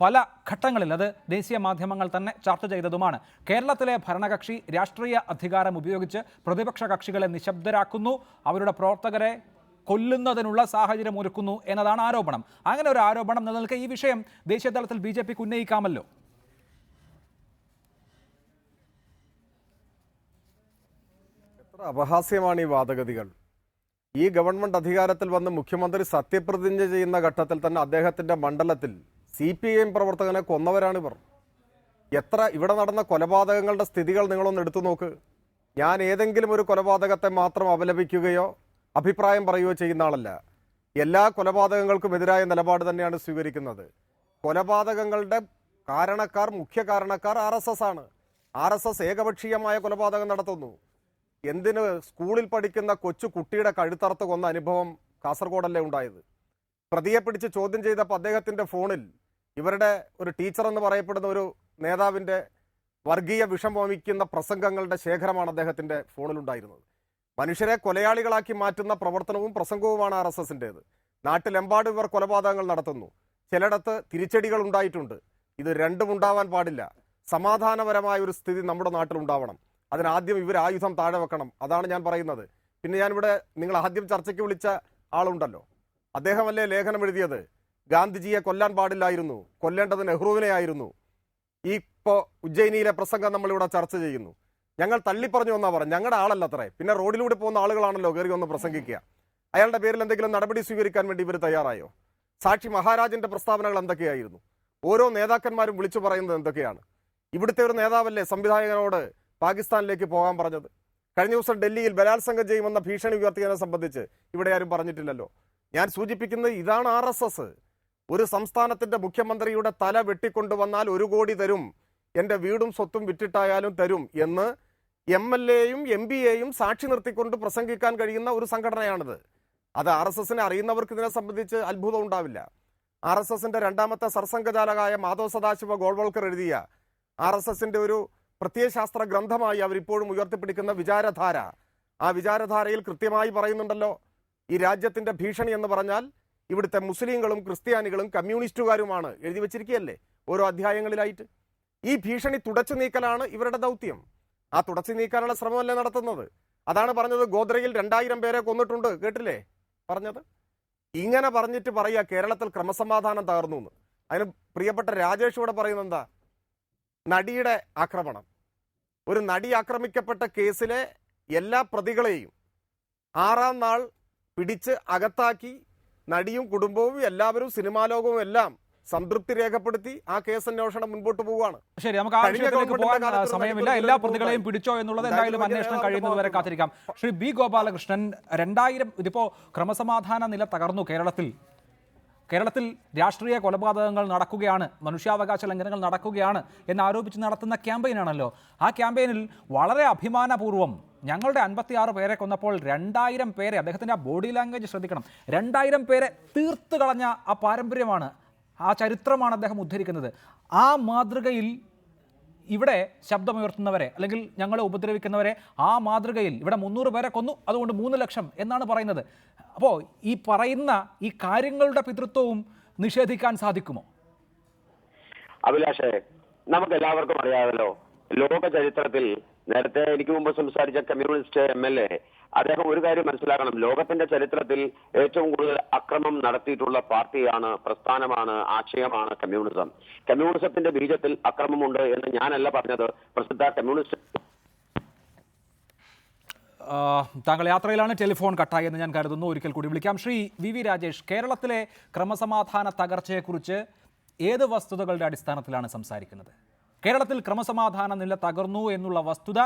പല ഘട്ടങ്ങളിൽ അത് ദേശീയ മാധ്യമങ്ങൾ തന്നെ ചർച്ച ചെയ്തതുമാണ്. കേരളത്തിലെ ഭരണകക്ഷി രാഷ്ട്രീയ അധികാരം ഉപയോഗിച്ച് പ്രതിപക്ഷ കക്ഷികളെ നിശബ്ദരാക്കുന്നു, അവരുടെ പ്രവർത്തകരെ കൊല്ലുന്നതിനുള്ള സാഹചര്യം ഒരുക്കുന്നു എന്നതാണ് ആരോപണം. അങ്ങനെ ഒരു ആരോപണം നിലനിൽക്കെ ഈ വിഷയം ദേശീയ തലത്തിൽ BJPക്ക് ഉന്നയിക്കാമല്ലോ. അപഹാസ്യമാണ് ഈ വാദഗതികൾ. ഈ ഗവൺമെന്റ് അധികാരത്തിൽ വന്ന് മുഖ്യമന്ത്രി സത്യപ്രതിജ്ഞ ചെയ്യുന്ന ഘട്ടത്തിൽ തന്നെ അദ്ദേഹത്തിന്റെ മണ്ഡലത്തിൽ CPIM പ്രവർത്തകനെ കൊന്നവരാണ് ഇവർ. ഇവിടെ നടന്ന കൊലപാതകങ്ങളുടെ സ്ഥിതികൾ നിങ്ങളൊന്ന് എടുത്തു നോക്ക്. ഞാൻ ഏതെങ്കിലും ഒരു കൊലപാതകത്തെ മാത്രം അപലപിക്കുകയോ അഭിപ്രായം പറയുകയോ ചെയ്യുന്ന ആളല്ല. എല്ലാ കൊലപാതകങ്ങൾക്കും എതിരായ നിലപാട് തന്നെയാണ് സ്വീകരിക്കുന്നത്. കൊലപാതകങ്ങളുടെ മുഖ്യ കാരണക്കാർ RSS ആണ്. RSS ഏകപക്ഷീയമായ കൊലപാതകം നടത്തുന്നു. എന്തിന് സ്കൂളിൽ പഠിക്കുന്ന കൊച്ചു കുട്ടിയുടെ കഴുത്തറുത്ത് കൊന്ന അനുഭവം കാസർഗോഡല്ലേ ഉണ്ടായത്? പ്രതിയെ പിടിച്ച് ചോദ്യം ചെയ്തപ്പോൾ അദ്ദേഹത്തിന്റെ ഫോണിൽ ഇവരുടെ ഒരു ടീച്ചർ എന്ന് പറയപ്പെടുന്ന ഒരു നേതാവിന്റെ വർഗീയ വിഷം വമിക്കുന്ന പ്രസംഗങ്ങളുടെ ശേഖരമാണ് അദ്ദേഹത്തിന്റെ ഫോണിലുണ്ടായിരുന്നത്. മനുഷ്യരെ കൊലയാളികളാക്കി മാറ്റുന്ന പ്രവർത്തനവും പ്രസംഗവുമാണ് RSSന്റേത്. നാട്ടിലെമ്പാടും ഇവർ കൊലപാതകങ്ങൾ നടത്തുന്നു. ചിലയിടത്ത് തിരിച്ചടികൾ ഉണ്ടായിട്ടുണ്ട്. ഇത് രണ്ടും ഉണ്ടാവാൻ പാടില്ല. സമാധാനപരമായ ഒരു സ്ഥിതി നമ്മുടെ നാട്ടിലുണ്ടാവണം. അതിനാദ്യം ഇവർ ആയുധം താഴെ വെക്കണം. അതാണ് ഞാൻ പറയുന്നത്. പിന്നെ ഞാനിവിടെ നിങ്ങൾ ആദ്യം ചർച്ചയ്ക്ക് വിളിച്ച ആളുണ്ടല്ലോ, അദ്ദേഹമല്ലേ ലേഖനം എഴുതിയത് ഗാന്ധിജിയെ കൊല്ലാൻ പാടില്ലായിരുന്നു, കൊല്ലേണ്ടത് നെഹ്റുവിനെ ആയിരുന്നു. ഇപ്പോൾ ഉജ്ജയിനിയിലെ പ്രസംഗം നമ്മളിവിടെ ചർച്ച ചെയ്യുന്നു. ഞങ്ങൾ തള്ളിപ്പറഞ്ഞു എന്നാ പറഞ്ഞു. ഞങ്ങളുടെ ആളല്ല അത്രേ. പിന്നെ റോഡിലൂടെ പോകുന്ന ആളുകളാണല്ലോ കയറി ഒന്ന് പ്രസംഗിക്കുക. അയാളുടെ പേരിൽ എന്തെങ്കിലും നടപടി സ്വീകരിക്കാൻ വേണ്ടി ഇവർ തയ്യാറായോ? സാക്ഷി മഹാരാജിന്റെ പ്രസ്താവനകൾ എന്തൊക്കെയായിരുന്നു? ഓരോ നേതാക്കന്മാരും വിളിച്ചു പറയുന്നത് എന്തൊക്കെയാണ്? ഇവിടുത്തെ ഒരു നേതാവല്ലേ സംവിധായകനോട് പാകിസ്ഥാനിലേക്ക് പോകാൻ പറഞ്ഞത്? കഴിഞ്ഞ ദിവസം ഡൽഹിയിൽ ബലാത്സംഗം ചെയ്യുമെന്ന ഭീഷണി ഉയർത്തിയതിനെ സംബന്ധിച്ച് ഇവിടെ ആരും പറഞ്ഞിട്ടില്ലല്ലോ. ഞാൻ സൂചിപ്പിക്കുന്നത് ഇതാണ് RSS. ഒരു സംസ്ഥാനത്തിന്റെ മുഖ്യമന്ത്രിയുടെ തല വെട്ടിക്കൊണ്ടുവന്നാൽ 1 കോടി തരും, എൻ്റെ വീടും സ്വത്തും വിറ്റിട്ടായാലും തരും എന്ന് MLAയും MPയെയും സാക്ഷി നിർത്തിക്കൊണ്ട് പ്രസംഗിക്കാൻ കഴിയുന്ന ഒരു സംഘടനയാണിത്. അത് RSSനെ അറിയുന്നവർക്ക് ഇതിനെ സംബന്ധിച്ച് അത്ഭുതം ഉണ്ടാവില്ല. RSSന്റെ രണ്ടാമത്തെ സർസംഘചാലകായ മാധവ് സദാശിവ ഗോൾവൾക്കർ എഴുതിയ RSSന്റെ ഒരു പ്രത്യയശാസ്ത്ര ഗ്രന്ഥമായി അവരിപ്പോഴും ഉയർത്തിപ്പിടിക്കുന്ന വിചാരധാര, ആ വിചാരധാരയിൽ കൃത്യമായി പറയുന്നുണ്ടല്ലോ, ഈ രാജ്യത്തിന്റെ ഭീഷണി എന്ന് പറഞ്ഞാൽ ഇവിടുത്തെ മുസ്ലിങ്ങളും ക്രിസ്ത്യാനികളും കമ്മ്യൂണിസ്റ്റുകാരുമാണ്. എഴുതി വെച്ചിരിക്കുകയല്ലേ ഓരോ അധ്യായങ്ങളിലായിട്ട്. ഈ ഭീഷണി തുടച്ചു നീക്കലാണ് ഇവരുടെ ദൗത്യം. ആ തുടച്ചു നീക്കാനുള്ള ശ്രമമല്ലേ നടത്തുന്നത്? അതാണ് പറഞ്ഞത് ഗോദ്രയിൽ 2000 പേരെ കൊന്നിട്ടുണ്ട്, കേട്ടില്ലേ പറഞ്ഞത്? ഇങ്ങനെ പറഞ്ഞിട്ട് പറയുക കേരളത്തിൽ ക്രമസമാധാനം തകർന്നു എന്ന്. അതിന് പ്രിയപ്പെട്ട രാജേഷ് ഇവിടെ പറയുന്നത് എന്താ? നടിയുടെ ആക്രമണം. ഒരു നടി ആക്രമിക്കപ്പെട്ട കേസിലെ എല്ലാ പ്രതികളെയും 6-ാം നാൾ പിടിച്ച് അകത്താക്കി നടിയും കുടുംബവും എല്ലാവരും സിനിമാ ലോകവും എല്ലാം സംതൃപ്തി രേഖപ്പെടുത്തി ആ കേസ് അന്വേഷണം മുൻപോട്ട് പോവുകയാണ്. ശരി, നമുക്ക് ആ വിഷയത്തിലേക്ക് പോകാൻ സമയമില്ല. എല്ലാ പ്രതികളെയും പിടിച്ചോ എന്നുള്ളത് എന്തായാലും അന്വേഷണം കഴിയുന്നതുവരെ കാത്തിരിക്കാം. ശ്രീ ബി ഗോപാലകൃഷ്ണൻ, 2000 ഇതിപ്പോ ക്രമസമാധാന നില തകർന്നു കേരളത്തിൽ രാഷ്ട്രീയ കൊലപാതകങ്ങൾ നടക്കുകയാണ്, മനുഷ്യാവകാശ ലംഘനങ്ങൾ നടക്കുകയാണ് എന്നാരോപിച്ച് നടത്തുന്ന ക്യാമ്പയിനാണല്ലോ. ആ ക്യാമ്പയിനിൽ വളരെ അഭിമാനപൂർവ്വം ഞങ്ങളുടെ 56 പേരെ കൊന്നപ്പോൾ 2000 പേരെ, അദ്ദേഹത്തിൻ്റെ ആ ബോഡി ലാംഗ്വേജ് ശ്രദ്ധിക്കണം, 2000 പേരെ തീർത്ത് കളഞ്ഞ ആ പാരമ്പര്യമാണ്, ആ ചരിത്രമാണ് അദ്ദേഹം ഉദ്ധരിക്കുന്നത്. ആ മാതൃകയിൽ ഇവിടെ ശബ്ദമുയർത്തുന്നവരെ അല്ലെങ്കിൽ ഞങ്ങളെ ഉപദ്രവിക്കുന്നവരെ ആ മാതൃകയിൽ ഇവിടെ 300 പേരെ കൊന്നു, അതുകൊണ്ട് 3 ലക്ഷം എന്നാണ് പറയുന്നത്. അപ്പോൾ ഈ പറയുന്ന ഈ കാര്യങ്ങളുടെ പിതൃത്വവും നിഷേധിക്കാൻ സാധിക്കുമോ? അഭിലാഷേ, നമുക്ക് എല്ലാവർക്കും അറിയാമല്ലോ, ലോക ചരിത്രത്തിൽ നേരത്തെ എനിക്ക് മുമ്പ് സംസാരിച്ച കമ്മ്യൂണിസ്റ്റ് MLA അദ്ദേഹം ഒരു കാര്യം മനസ്സിലാക്കണം. ലോകത്തിന്റെ ചരിത്രത്തിൽ ഏറ്റവും കൂടുതൽ അക്രമം നടത്തിയിട്ടുള്ള പാർട്ടിയാണ്, പ്രസ്ഥാനമാണ്, ആശയമാണ് കമ്മ്യൂണിസം. കമ്മ്യൂണിസത്തിന്റെ ബീജത്തിൽ അക്രമമുണ്ട് എന്ന് ഞാനല്ല പറഞ്ഞത്, പ്രസിദ്ധ കമ്മ്യൂണിസ്റ്റ്. താങ്കൾ യാത്രയിലാണ്, ടെലിഫോൺ കട്ടായി എന്ന് ഞാൻ കരുതുന്നു. ഒരിക്കൽ കൂടി വിളിക്കാം. ശ്രീ വി രാജേഷ്, കേരളത്തിലെ ക്രമസമാധാന തകർച്ചയെക്കുറിച്ച് ഏത് വസ്തുതകളുടെ അടിസ്ഥാനത്തിലാണ് സംസാരിക്കുന്നത്? കേരളത്തിൽ ക്രമസമാധാന നില തകർന്നു എന്നുള്ള വസ്തുത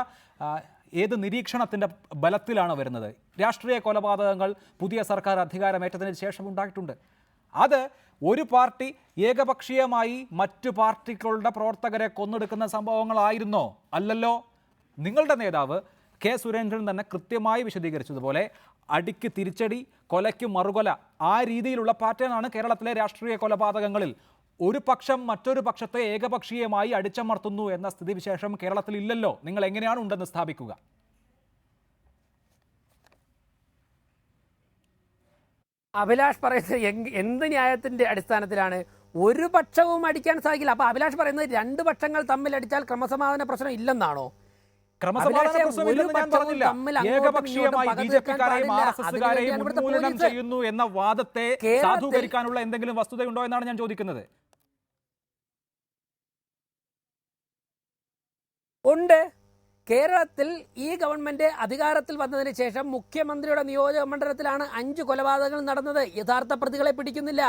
ഏത് നിരീക്ഷണത്തിൻ്റെ ബലത്തിലാണ് വരുന്നത്? രാഷ്ട്രീയ കൊലപാതകങ്ങൾ പുതിയ സർക്കാർ അധികാരമേറ്റതിന് ശേഷം ഉണ്ടായിട്ടുണ്ട്. അത് ഒരു പാർട്ടി ഏകപക്ഷീയമായി മറ്റു പാർട്ടികളുടെ പ്രവർത്തകരെ കൊന്നെടുക്കുന്ന സംഭവങ്ങളായിരുന്നോ? അല്ലല്ലോ. നിങ്ങളുടെ നേതാവ് കെ സുരേന്ദ്രൻ തന്നെ കൃത്യമായി വിശദീകരിച്ചതുപോലെ അടിക്ക് തിരിച്ചടി, കൊലയ്ക്ക് മറുകൊല, ആ രീതിയിലുള്ള പാറ്റേണാണ് കേരളത്തിലെ രാഷ്ട്രീയ കൊലപാതകങ്ങളിൽ. ഒരു പക്ഷം മറ്റൊരു പക്ഷത്തെ ഏകപക്ഷീയമായി അടിച്ചമർത്തുന്നു എന്ന സ്ഥിതിവിശേഷം കേരളത്തിൽ ഇല്ലല്ലോ. നിങ്ങൾ എങ്ങനെയാണ് ഉണ്ടെന്ന് സ്ഥാപിക്കുക? അഭിലാഷ് പറയുന്നത് എന്ത് ന്യായത്തിന്റെ അടിസ്ഥാനത്തിലാണ്? ഒരു പക്ഷവും അടിക്കാൻ സാധിക്കില്ല. അപ്പൊ അഭിലാഷ് പറയുന്നത് 2 പക്ഷങ്ങൾ തമ്മിൽ അടിച്ചാൽ ക്രമസമാധാന പ്രശ്നം ഇല്ലെന്നാണോ? ക്രമസമാധാന പ്രശ്നമില്ലെന്ന് ഞാൻ പറഞ്ഞില്ല. ഏകപക്ഷീയമായി ബിജെപിക്കാരെയും RSSകാരെയും ഉന്മൂലനം ചെയ്യുന്നു എന്ന വാദത്തെ സാധൂകരിക്കാനുള്ള എന്തെങ്കിലും വസ്തുതയുണ്ടോ എന്നാണ് ഞാൻ ചോദിക്കുന്നത്. ഉണ്ട്. കേരളത്തിൽ ഈ ഗവൺമെന്റ് അധികാരത്തിൽ വന്നതിന് ശേഷം മുഖ്യമന്ത്രിയുടെ നിയോജക മണ്ഡലത്തിലാണ് 5 കൊലപാതകങ്ങൾ നടന്നത്. യഥാർത്ഥ പ്രതികളെ പിടിക്കുന്നില്ല.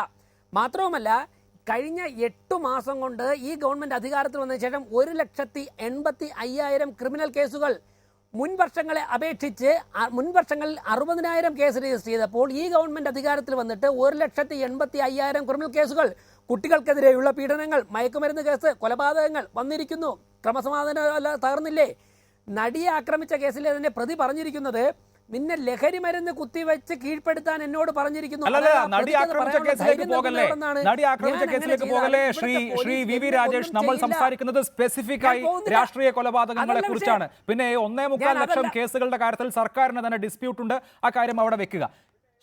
മാത്രവുമല്ല, കഴിഞ്ഞ 8 മാസം കൊണ്ട് ഈ ഗവൺമെന്റ് അധികാരത്തിൽ വന്നതിന് ശേഷം 1,85,000 ക്രിമിനൽ കേസുകൾ. മുൻ വർഷങ്ങളെ അപേക്ഷിച്ച് മുൻ വർഷങ്ങളിൽ 60,000 കേസ് രജിസ്റ്റർ ചെയ്തപ്പോൾ ഈ ഗവൺമെന്റ് അധികാരത്തിൽ വന്നിട്ട് 1,85,000 ക്രിമിനൽ കേസുകൾ. കുട്ടികൾക്കെതിരെയുള്ള പീഡനങ്ങൾ, മയക്കുമരുന്ന് കേസ്, കൊലപാതകങ്ങൾ വന്നിരിക്കുന്നു. ക്രമസമാധാനം തകർന്നില്ലേ? നടിയെ ആക്രമിച്ച കേസിലെ തന്നെ പ്രതി പറഞ്ഞിരിക്കുന്നത്, നിന്നെ ലഹരി മരുന്ന് കുത്തിവെച്ച് കീഴ്പ്പെടുത്താൻ എന്നോട് പറഞ്ഞിരിക്കുന്നു. നടി ആക്രമിച്ച കേസിലേക്ക് പോകല്ലേ ശ്രീ വി രാജേഷ്. നമ്മൾ സംസാരിക്കുന്നത് സ്പെസിഫിക് ആയി രാഷ്ട്രീയ കൊലപാതകങ്ങളെ കുറിച്ചാണ്. പിന്നെ 1.25 ലക്ഷം കേസുകളുടെ കാര്യത്തിൽ സർക്കാരിന് തന്നെ ഡിസ്പ്യൂട്ട് ഉണ്ട്. ആ കാര്യം അവിടെ വെക്കുക.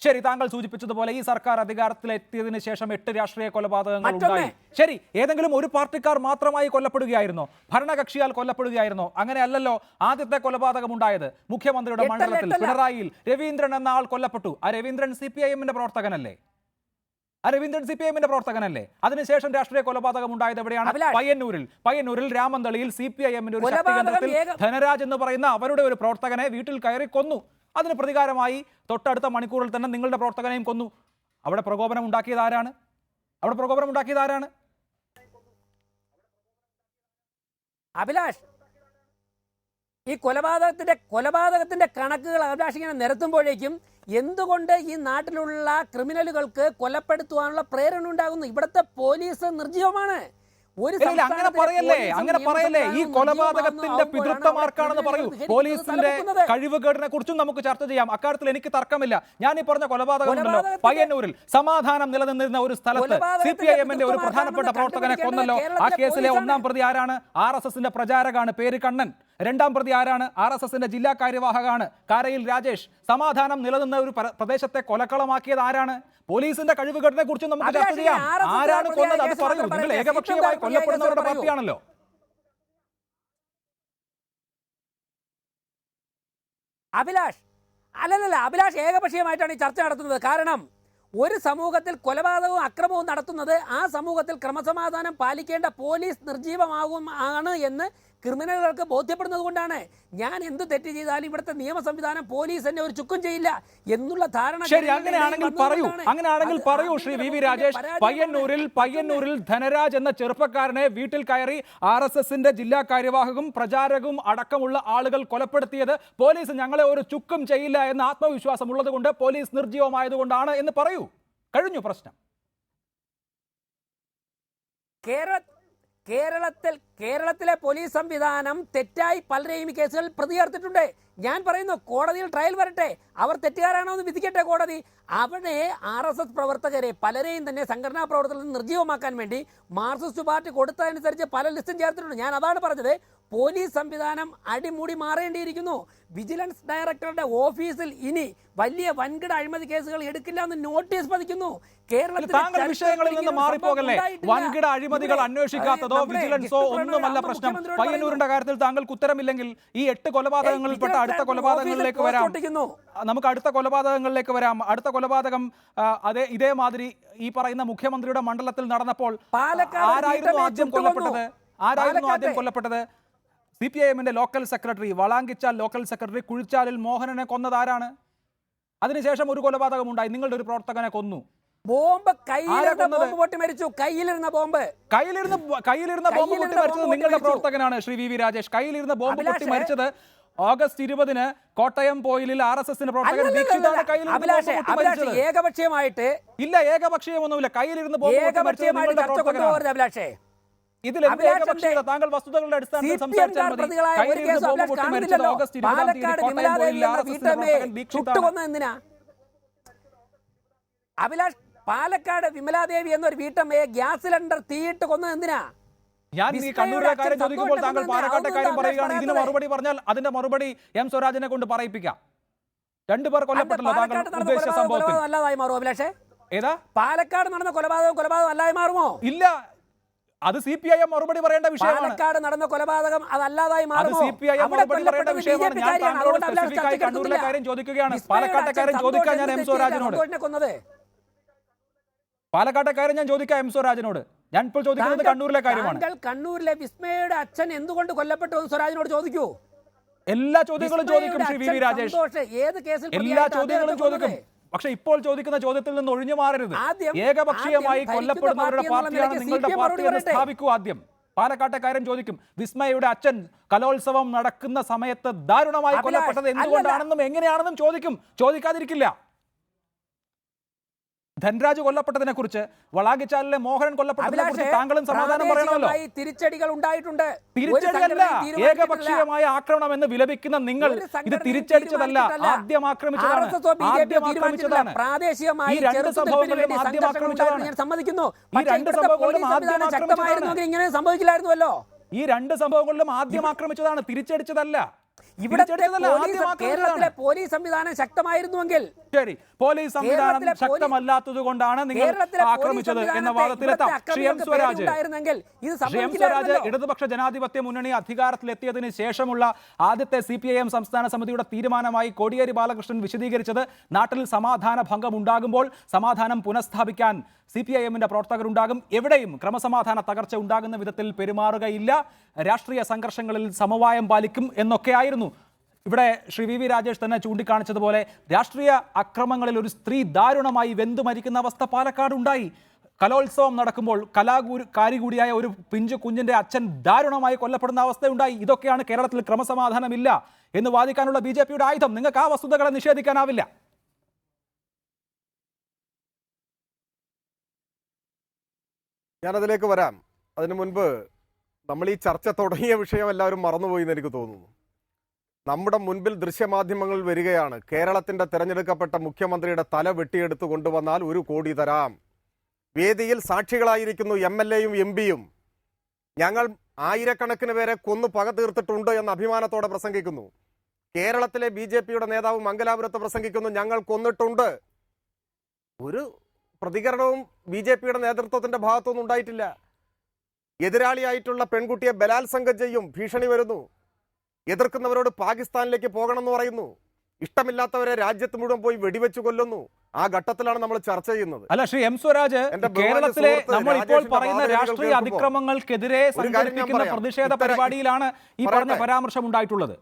ശരി, താങ്കൾ സൂചിപ്പിച്ചതുപോലെ ഈ സർക്കാർ അധികാരത്തിലെത്തിയതിനു ശേഷം 8 രാഷ്ട്രീയ കൊലപാതകങ്ങൾ ഉണ്ടായി. ശരി, ഏതെങ്കിലും ഒരു പാർട്ടിക്കാർ മാത്രമായി കൊല്ലപ്പെടുകയായിരുന്നോ? ഭരണകക്ഷിയാൽ കൊല്ലപ്പെടുകയായിരുന്നോ? അങ്ങനെയല്ലല്ലോ ആദ്യത്തെ കൊലപാതകം ഉണ്ടായത്. മുഖ്യമന്ത്രിയുടെ മണ്ഡലത്തിൽ പിണറായിയിൽ രവീന്ദ്രൻ എന്ന ആൾ കൊല്ലപ്പെട്ടു. ആ രവീന്ദ്രൻ CPIM-ന്റെ പ്രവർത്തകനല്ലേ? അതിനുശേഷം രാഷ്ട്രീയ കൊലപാതകം ഉണ്ടായത് എവിടെയാണ്? പയ്യന്നൂരിൽ രാമന്തളിയിൽ CPIM-ന്റെ ഒരു ശക്തി കേന്ദ്രത്തിൽ ധനരാജ് എന്ന് പറയുന്ന അവരുടെ ഒരു പ്രവർത്തകനെ വീട്ടിൽ കയറി കൊന്നു. അതിന് പ്രതികാരമായി തൊട്ടടുത്ത മണിക്കൂറിൽ തന്നെ നിങ്ങളുടെ പ്രവർത്തകനെയും കൊന്നു. അവിടെ പ്രകോപനം ഉണ്ടാക്കിയത് ആരാണ്? അഭിലാഷ്, ഈ കൊലപാതകത്തിന്റെ കണക്കുകൾ അഭിലാഷ് ഇങ്ങനെ നിരത്തുമ്പോഴേക്കും എന്തുകൊണ്ട് ഈ നാട്ടിലുള്ള ക്രിമിനലുകൾക്ക് കൊലപ്പെടുത്തുവാനുള്ള പ്രേരണ ഉണ്ടാകുന്നു? ഇവിടുത്തെ പോലീസ് നിർജ്ജീവമാണ്. അങ്ങനെ പറയല്ലേ. ഈ കൊലപാതകത്തിന്റെ പിതൃത്വമാർക്കാണെന്ന് പറയൂ. പോലീസിന്റെ കഴിവുകേടിനെ കുറിച്ചും നമുക്ക് ചർച്ച ചെയ്യാം. അക്കാര്യത്തിൽ എനിക്ക് തർക്കമില്ല. ഞാൻ ഈ പറഞ്ഞ കൊലപാതകം ഉണ്ടല്ലോ, പയ്യന്നൂരിൽ സമാധാനം നിലനിന്നിരുന്ന ഒരു സ്ഥലത്ത് CPIM-ന്റെ ഒരു പ്രധാനപ്പെട്ട പ്രവർത്തകനെ കൊന്നല്ലോ. ആ കേസിലെ 1-ാം പ്രതി ആരാണ്? RSSന്റെ പ്രചാരകാണ്, പേര് കണ്ണൻ. 2-ാം പ്രതി ആരാണ്? RSSന്റെ ജില്ലാ കാര്യവാഹകാണ്, കാരയിൽ രാജേഷ്. സമാധാനം നിലനിന്ന ഒരു പ്രദേശത്തെ കൊലക്കളമാക്കിയത് ആരാണ്? പോലീസിന്റെ കഴിവുകേടിനെ കുറിച്ച് നമുക്ക് ചർച്ച ചെയ്യാം. ആരാണ് കൊന്നത് അത് പറയൂ. നിങ്ങൾ ഏകപക്ഷീയമായി കൊല്ലപ്പെടുന്നവരുടെ പാർട്ടിയാണല്ലോ. അഭിലാഷ് ഏകപക്ഷീയമായിട്ടാണ് ഈ ചർച്ച നടത്തുന്നത്. കാരണം ഒരു സമൂഹത്തിൽ കൊലപാതകവും അക്രമവും നടത്തുന്നത് ആ സമൂഹത്തിൽ ക്രമസമാധാനം പാലിക്കേണ്ട പോലീസ് നിർജ്ജീവമാണ് എന്ന് ക്രിമിനലുകൾക്ക് ബോധ്യപ്പെടുന്നത് കൊണ്ടാണ്. ഞാൻ എന്ത് തെറ്റ് ചെയ്താലും ഇവിടുത്തെ നിയമ സംവിധാനം പോലീസ് എന്നെ ഒരു ചുക്കും ചെയ്യില്ല എന്നുള്ള ധാരണ. ശരി, അങ്ങനെയാണെങ്കിൽ പറയൂ ശ്രീ വി വി രാജേഷ്. പയ്യന്നൂരിൽ ധനരാജ് എന്ന ചെറുപ്പക്കാരനെ വീട്ടിൽ കയറി RSSന്റെ ജില്ലാ കാര്യവാഹകവും പ്രചാരകവും അടക്കമുള്ള ആളുകൾ കൊലപ്പെടുത്തിയത് പോലീസ് ഞങ്ങളെ ഒരു ചുക്കും ചെയ്യില്ല എന്ന ആത്മവിശ്വാസം ഉള്ളത് കൊണ്ട്, പോലീസ് നിർജ്ജീവമായതുകൊണ്ടാണ് എന്ന് പറയൂ. കഴിഞ്ഞു പ്രശ്നം. കേരളത്തിലെ പോലീസ് സംവിധാനം തെറ്റായി പലരെയും ഈ കേസുകൾ പ്രതി ചേർത്തിട്ടുണ്ട്. ഞാൻ പറയുന്നു, കോടതിയിൽ ട്രയൽ വരട്ടെ, അവർ തെറ്റുകാരാണോ എന്ന് വിധിക്കട്ടെ കോടതി. അവിടെ RSS പ്രവർത്തകരെ പലരെയും തന്നെ സംഘടനാ പ്രവർത്തനത്തിൽ നിന്ന് നിർജ്ജീവമാക്കാൻ വേണ്ടി മാർക്സിസ്റ്റ് പാർട്ടി കൊടുത്തതനുസരിച്ച് പല ലിസ്റ്റും ചേർത്തിട്ടുണ്ട്. ഞാൻ അതാണ് പറഞ്ഞത്, പോലീസ് സംവിധാനം അടിമുടി മാറേണ്ടിയിരിക്കുന്നു. വിജിലൻസ് ഡയറക്ടറുടെ ഓഫീസിൽ ഇനി വലിയ വൻകിട അഴിമതി കേസുകൾ എടുക്കില്ല എന്ന് നോട്ടീസ് പതിക്കുന്നു. താങ്കൾ വിഷയങ്ങളിൽ നിന്ന് മാറിപ്പോകല്ലേ. വൻകിട അഴിമതികൾ അന്വേഷിക്കാത്തതോ വിജിലൻസോ ഒന്നുമല്ല പ്രശ്നം. പയ്യന്നൂരിന്റെ കാര്യത്തിൽ താങ്കൾക്ക് ഉത്തരമില്ലെങ്കിൽ ഈ 8 കൊലപാതകങ്ങളിൽപ്പെട്ട അടുത്ത കൊലപാതകങ്ങളിലേക്ക് വരാം. നമുക്ക് അടുത്ത കൊലപാതകങ്ങളിലേക്ക് വരാം. അടുത്ത കൊലപാതകം ഇതേമാതിരി ഈ പറയുന്ന മുഖ്യമന്ത്രിയുടെ മണ്ഡലത്തിൽ നടന്നപ്പോൾ ആരായിരുന്നു ആദ്യം കൊല്ലപ്പെട്ടത്? CPIMന്റെ local secretary, വളാങ്കിച്ചാൽ local secretary Kuzhichalil മോഹനനെ കൊന്നത് ആരാണ്? അതിനുശേഷം ഒരു കൊലപാതകം ഉണ്ടായി, നിങ്ങളുടെ ഒരു പ്രവർത്തകനെ കൊന്നു. ബോംബ് കയ്യിലിരുന്ന ബോംബ് പൊട്ടി മരിച്ചത് നിങ്ങളുടെ പ്രവർത്തകനാണ് ശ്രീ വി വി രാജേഷ്. കയ്യിലിരുന്ന ബോംബ് പൊട്ടി മരിച്ചത് ഓഗസ്റ്റ് 20 കോട്ടയം പോയിലിൽ RSSന്റെ പ്രവർത്തകൻ ദീക്ഷിതാണ് കയ്യിലിരുന്ന് ഏകപക്ഷീയമായിട്ട്. ഇല്ല, ഏകപക്ഷീയമൊന്നുമില്ല. കയ്യിലിരുന്ന് ബോംബ് പൊട്ടി മരിച്ചത് നിങ്ങളുടെ പ്രവർത്തകനാണ്. ഇതിൽ ഏകപക്ഷീയത? താങ്കൾ വസ്തുതകളുടെ അടിസ്ഥാനത്തിൽ സംസാരിച്ചാൽ മതി. കയ്യിലിരുന്ന് ബോംബ് പൊട്ടി മരിച്ചത് ഓഗസ്റ്റ് 20 കോട്ടയം പോയിലിൽ RSSന്റെ പ്രവർത്തകൻ ദീക്ഷിതാണ്. അഭിലാഷ്, പാലക്കാട് വിമലാദേവി എന്നൊരു വീട്ടമ്മയെ ഗ്യാസ് സിലിണ്ടർ തീയിട്ട് കൊന്നത് എന്തിനാ? ഞാൻ ഈ കണ്ണൂരിലെ കാര്യം ചോദിക്കുമ്പോൾ താങ്കൾ പാലക്കാട്ടെ കാര്യം പറയുകയാണ്. ഇതിന് മറുപടി പറഞ്ഞാൽ അതിന്റെ മറുപടി M സ്വരാജിനെ കൊണ്ട് പറയിപ്പിക്കാം. 2 പേർ കൊല്ലപ്പെട്ടല്ലോ താങ്കൾ ഉദ്ദേശിച്ച സംഭവത്തിൽ. അല്ലാതായി മാറുമോ അഭിലാഷേ? ഏതാ പാലക്കാട് നടന്ന കൊലപാതകം അല്ലാതെ മാറുമോ? ഇല്ല, അത് CPIM മറുപടി പറയേണ്ട വിഷയമാണ്. പാലക്കാട് നടന്ന കൊലപാതകം അതല്ലാതായി മാറുമോ? CPIM മറുപടി പറയേണ്ട വിഷയമാണ്. ഞാൻ താങ്കളോട് സ്പെസിഫിക്കായി കണ്ണൂരിലെ കാര്യം ചോദിക്കുകയാണ്. പാലക്കാട്ടെ കാര്യം ചോദിക്കാൻ ഞാൻ M സ്വരാജിനോട്. പാലക്കാട്ടെ കാര്യം ഞാൻ ചോദിക്കാം M സ്വരാജിനോട്. ഞാൻ ഇപ്പോൾ ചോദിക്കുന്നത് കണ്ണൂരിലെ കാര്യമാണ്. കണ്ണൂരിലെ വിസ്മയുടെ അച്ഛൻ എന്തുകൊണ്ട് കൊല്ലപ്പെട്ടു എന്ന് സ്വരാജിനോട് ചോദിക്കൂ. എല്ലാ ചോദ്യങ്ങളും ചോദിക്കും ശ്രീ വി വി രാജേഷ്. എല്ലാ ചോദ്യങ്ങളും ചോദിക്കും. പക്ഷെ ഇപ്പോൾ ചോദിക്കുന്ന ചോദ്യത്തിൽ നിന്ന് ഒഴിഞ്ഞു മാറരുത്. ഏകപക്ഷീയമായി കൊല്ലപ്പെടുന്നവരുടെ പാർട്ടിയാണ് നിങ്ങളുടെ പാർട്ടി എന്ന് സ്ഥാപിക്കൂ. ആദ്യം പാലക്കാട്ടെ കാര്യം ചോദിക്കും. വിസ്മയുടെ അച്ഛൻ കലോത്സവം നടക്കുന്ന സമയത്ത് ദാരുണമായി കൊല്ലപ്പെട്ടത് എന്തുകൊണ്ടാണെന്നും എങ്ങനെയാണെന്നും ചോദിക്കും. ചോദിക്കാതിരിക്കില്ല. ധൻരാജ് കൊല്ലപ്പെട്ടതിനെ കുറിച്ച്, വളാങ്കിച്ചാലിലെ മോഹനൻ കൊല്ലപ്പെട്ടതിനെ കുറിച്ച് താങ്കളും സമാധാനം പറയണമല്ലോ. തിരിച്ചടികൾ ഉണ്ടായിട്ടുണ്ട്. തിരിച്ചടിയല്ല, ഏകപക്ഷീയമായ ആക്രമണം എന്ന് വിലപിക്കുന്ന നിങ്ങൾ ഇത് തിരിച്ചടിച്ചതല്ല, ആദ്യം ആക്രമിച്ചതാണ്. പ്രാദേശികമായി ഈ രണ്ട് സംഭവങ്ങളിലും ആദ്യം ആക്രമിച്ചതാണ്. ഞാൻ സമ്മതിക്കുന്നു. ഈ രണ്ട് സംഭവങ്ങളിലും ആദ്യം ആക്രമിച്ചതാണ്. ഇങ്ങനെ സംഭവിക്കില്ലായിരുന്നുവല്ലോ. ഈ രണ്ട് സംഭവങ്ങളിലും ആദ്യം ആക്രമിച്ചതാണ്, തിരിച്ചടിച്ചതല്ല. കേരളത്തിലെ പോലീസ് സംവിധാനം ശക്തമായിരുന്നുവെങ്കിൽ ശരി, പോലീസ് സംവിധാനം ശക്തമല്ലാത്തത് കൊണ്ടാണ് നിങ്ങൾ ആക്രമിച്ചത് എന്ന വാദത്തിലെത്താം. ശ്രീ M സ്വരാജ്, ഇടതുപക്ഷ ജനാധിപത്യ മുന്നണി അധികാരത്തിലെത്തിയതിനു ശേഷമുള്ള ആദ്യത്തെ CPIM സംസ്ഥാന സമിതിയുടെ തീരുമാനമായി കോടിയേരി ബാലകൃഷ്ണൻ വിശദീകരിച്ചത് നാട്ടിൽ സമാധാന ഭംഗം ഉണ്ടാകുമ്പോൾ സമാധാനം പുനഃസ്ഥാപിക്കാൻ CPIMന്റെ പ്രവർത്തകരുണ്ടാകും. എവിടെയും ക്രമസമാധാന തകർച്ച ഉണ്ടാകുന്ന വിധത്തിൽ പെരുമാറുകയില്ല, രാഷ്ട്രീയ സംഘർഷങ്ങളിൽ സമവായം പാലിക്കും എന്നൊക്കെയായിരുന്നു. ഇവിടെ ശ്രീ വി വി രാജേഷ് തന്നെ ചൂണ്ടിക്കാണിച്ചതുപോലെ രാഷ്ട്രീയ അക്രമങ്ങളിൽ ഒരു സ്ത്രീ ദാരുണമായി വെന്തു മരിക്കുന്ന അവസ്ഥ പാലക്കാട് ഉണ്ടായി. കലോത്സവം നടക്കുമ്പോൾ കലാകാരി കൂടിയായ ഒരു പിഞ്ചു കുഞ്ഞിന്റെ അച്ഛൻ ദാരുണമായി കൊല്ലപ്പെടുന്ന അവസ്ഥയുണ്ടായി. ഇതൊക്കെയാണ് കേരളത്തിൽ ക്രമസമാധാനമില്ല എന്ന് വാദിക്കാനുള്ള BJPയുടെ ആയുധം. നിങ്ങൾക്ക് ആ വസ്തുതകളെ നിഷേധിക്കാനാവില്ല. ഞാനതിലേക്ക് വരാം. അതിനു മുൻപ് നമ്മൾ ഈ ചർച്ച തുടങ്ങിയ വിഷയം എല്ലാവരും മറന്നുപോയി എന്ന് എനിക്ക് തോന്നുന്നു. നമ്മുടെ മുൻപിൽ ദൃശ്യമാധ്യമങ്ങൾ വരികയാണ്. കേരളത്തിന്റെ തെരഞ്ഞെടുക്കപ്പെട്ട മുഖ്യമന്ത്രിയുടെ തല വെട്ടിയെടുത്ത് കൊണ്ടുവന്നാൽ 1 കോടി തരാം. വേദിയിൽ സാക്ഷികളായിരിക്കുന്നു MLAയും MP യും. ഞങ്ങൾ ആയിരക്കണക്കിന് പേരെ കൊന്നു പക തീർത്തിട്ടുണ്ട് എന്ന അഭിമാനത്തോടെ പ്രസംഗിക്കുന്നു. കേരളത്തിലെ BJPയുടെ നേതാവ് മംഗലാപുരത്ത് പ്രസംഗിക്കുന്നു, ഞങ്ങൾ കൊന്നിട്ടുണ്ട്. ഒരു പ്രതികരണവും BJPയുടെ നേതൃത്വത്തിന്റെ ഭാഗത്തുനിന്നും ഉണ്ടായിട്ടില്ല. എതിരാളിയായിട്ടുള്ള പെൺകുട്ടിയെ ബലാത്സംഗം ചെയ്യും, ഭീഷണി വരുന്നു. എതിർക്കുന്നവരോട് പാകിസ്ഥാനിലേക്ക് പോകണമെന്ന് പറയുന്നു. ഇഷ്ടമില്ലാത്തവരെ രാജ്യത്ത് മുഴുവൻ പോയി വെടിവെച്ച് കൊല്ലുന്നു. ആ ഘട്ടത്തിലാണ് നമ്മൾ ചർച്ച ചെയ്യുന്നത്. അല്ല ശ്രീ എം സ്വരാജ്, എന്റെ ബഹുമാന്യ കേരളത്തിലെ സുഹൃത്ത് നമ്മൾ ഇപ്പോൾ രാജേഷിന്റെ പറയുന്ന വാദഗതികൾ രാഷ്ട്രീയ കേൾക്കുമ്പോൾ അതിക്രമങ്ങൾക്കെതിരെ ഒരു കാര്യം ഞാൻ സംഘടിപ്പിക്കുന്ന പറയാം. പ്രതിഷേധ പരിപാടിയിലാണ് ഈ പറഞ്ഞ പരാമർശം ഉണ്ടായിട്ടുള്ളത്.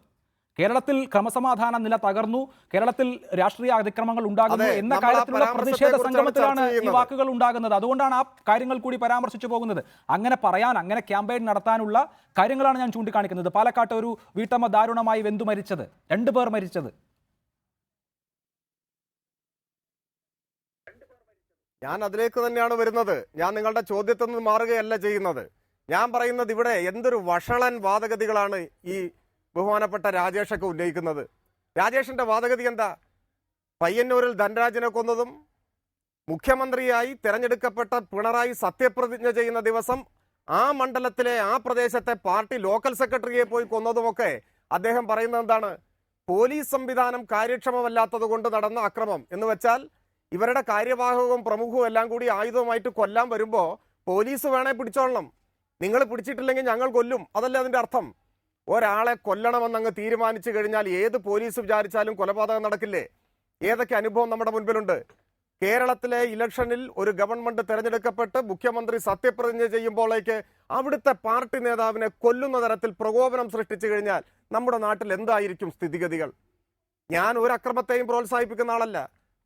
കേരളത്തിൽ ക്രമസമാധാന നില തകർന്നു, കേരളത്തിൽ രാഷ്ട്രീയ അതിക്രമങ്ങൾ ഉണ്ടാകുന്നു അതെ, എന്ന നമ്മൾ ആ കാര്യത്തിലുള്ള പ്രതിഷേധ പരാമർശത്തെക്കുറിച്ചാണ് സംഗമത്തിലാണ് ചർച്ച ഈ ചെയ്യുന്നത്. വാക്കുകൾ ഉണ്ടാകുന്നത്. അതുകൊണ്ടാണ് ആ കാര്യങ്ങൾ കൂടി പരാമർശിച്ചു പോകുന്നത്. അങ്ങനെ പറയാൻ, അങ്ങനെ ക്യാമ്പയിൻ നടത്താനുള്ള കാര്യങ്ങളാണ് ഞാൻ ചൂണ്ടിക്കാണിക്കുന്നത്. പാലക്കാട്ട് ഒരു വീട്ടമ്മ ദാരുണമായി വെന്തു മരിച്ചത്, 2 പേർ മരിച്ചത്. ഞാൻ അതിലേക്ക് തന്നെയാണ് വരുന്നത്. ഞാൻ നിങ്ങളുടെ ചോദ്യത്തിൽ നിന്ന് മാറുകയല്ല ചെയ്യുന്നത്. ഞാൻ പറയുന്നത് ഇവിടെ എന്തൊരു വഷളൻ വാദഗതികളാണ് ഈ ബഹുമാനപ്പെട്ട രാജേഷൊക്കെ ഉന്നയിക്കുന്നത്. രാജേഷിന്റെ വാദഗതി എന്താ? പയ്യന്നൂരിൽ ധനരാജിനെ കൊന്നതും മുഖ്യമന്ത്രിയായി തെരഞ്ഞെടുക്കപ്പെട്ട പിണറായി സത്യപ്രതിജ്ഞ ചെയ്യുന്ന ദിവസം ആ മണ്ഡലത്തിലെ ആ പ്രദേശത്തെ പാർട്ടി ലോക്കൽ സെക്രട്ടറിയെ പോയി കൊന്നതുമൊക്കെ അദ്ദേഹം പറയുന്നത് എന്താണ്? പോലീസ് സംവിധാനം കാര്യക്ഷമമല്ലാത്തത് കൊണ്ട് നടന്ന അക്രമം എന്ന് വെച്ചാൽ ഇവരുടെ കാര്യവാഹകവും പ്രമുഖവും എല്ലാം കൂടി ആയുധവുമായിട്ട് കൊല്ലാൻ വരുമ്പോൾ പോലീസ് വേണേ പിടിച്ചോളണം, നിങ്ങൾ പിടിച്ചിട്ടില്ലെങ്കിൽ ഞങ്ങൾ കൊല്ലും, അതല്ലേ അതിന്റെ അർത്ഥം? ഒരാളെ കൊല്ലണമെന്നങ്ങ് തീരുമാനിച്ചു കഴിഞ്ഞാൽ ഏത് പോലീസ് വിചാരിച്ചാലും കൊലപാതകം നടക്കില്ലേ? ഏതൊക്കെ അനുഭവം നമ്മുടെ മുൻപിലുണ്ട്? കേരളത്തിലെ ഇലക്ഷനിൽ ഒരു ഗവൺമെന്റ് തെരഞ്ഞെടുക്കപ്പെട്ട് മുഖ്യമന്ത്രി സത്യപ്രതിജ്ഞ ചെയ്യുമ്പോഴേക്ക് അവിടുത്തെ പാർട്ടി നേതാവിനെ കൊല്ലുന്ന തരത്തിൽ പ്രകോപനം സൃഷ്ടിച്ചു കഴിഞ്ഞാൽ നമ്മുടെ നാട്ടിൽ എന്തായിരിക്കും സ്ഥിതിഗതികൾ? ഞാൻ ഒരു അക്രമത്തെയും പ്രോത്സാഹിപ്പിക്കുന്ന ആളല്ല.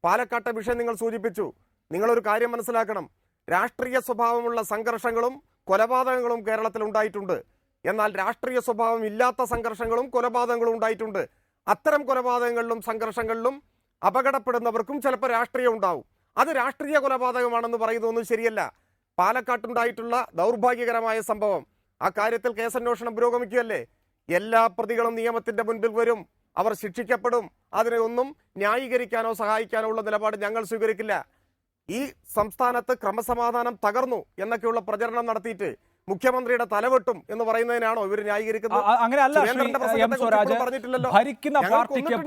പാലക്കാട്ടെ വിഷയം നിങ്ങൾ സൂചിപ്പിച്ചു. നിങ്ങളൊരു കാര്യം മനസ്സിലാക്കണം, രാഷ്ട്രീയ സ്വഭാവമുള്ള സംഘർഷങ്ങളും കൊലപാതകങ്ങളും കേരളത്തിൽ ഉണ്ടായിട്ടുണ്ട്. എന്നാൽ രാഷ്ട്രീയ സ്വഭാവം ഇല്ലാത്ത സംഘർഷങ്ങളും കൊലപാതകങ്ങളും ഉണ്ടായിട്ടുണ്ട്. അത്തരം കൊലപാതകങ്ങളിലും സംഘർഷങ്ങളിലും അപകടപ്പെടുന്നവർക്കും ചിലപ്പോൾ രാഷ്ട്രീയം ഉണ്ടാവും. അത് രാഷ്ട്രീയ കൊലപാതകമാണെന്ന് പറയുന്നതൊന്നും ശരിയല്ല. പാലക്കാട്ടുണ്ടായിട്ടുള്ള ദൗർഭാഗ്യകരമായ സംഭവം, ആ കാര്യത്തിൽ കേസന്വേഷണം പുരോഗമിക്കുകയല്ലേ. എല്ലാ പ്രതികളും നിയമത്തിന്റെ മുൻപിൽ വരും, അവർ ശിക്ഷിക്കപ്പെടും. അതിനെ ഒന്നും ന്യായീകരിക്കാനോ സഹായിക്കാനോ ഉള്ള നിലപാട് ഞങ്ങൾ സ്വീകരിക്കില്ല. ഈ സംസ്ഥാനത്ത് ക്രമസമാധാനം തകർന്നു എന്നൊക്കെയുള്ള പ്രചരണം നടത്തിയിട്ട് മുഖ്യമന്ത്രിയുടെ തലവെട്ടും എന്ന് പറയുന്നതിനാണോ ഇവർ ന്യായീകരിക്കുന്നത്? അങ്ങനെയല്ല എം സ്വരാജ്, ഭരിക്കുന്ന പാർട്ടിക്ക്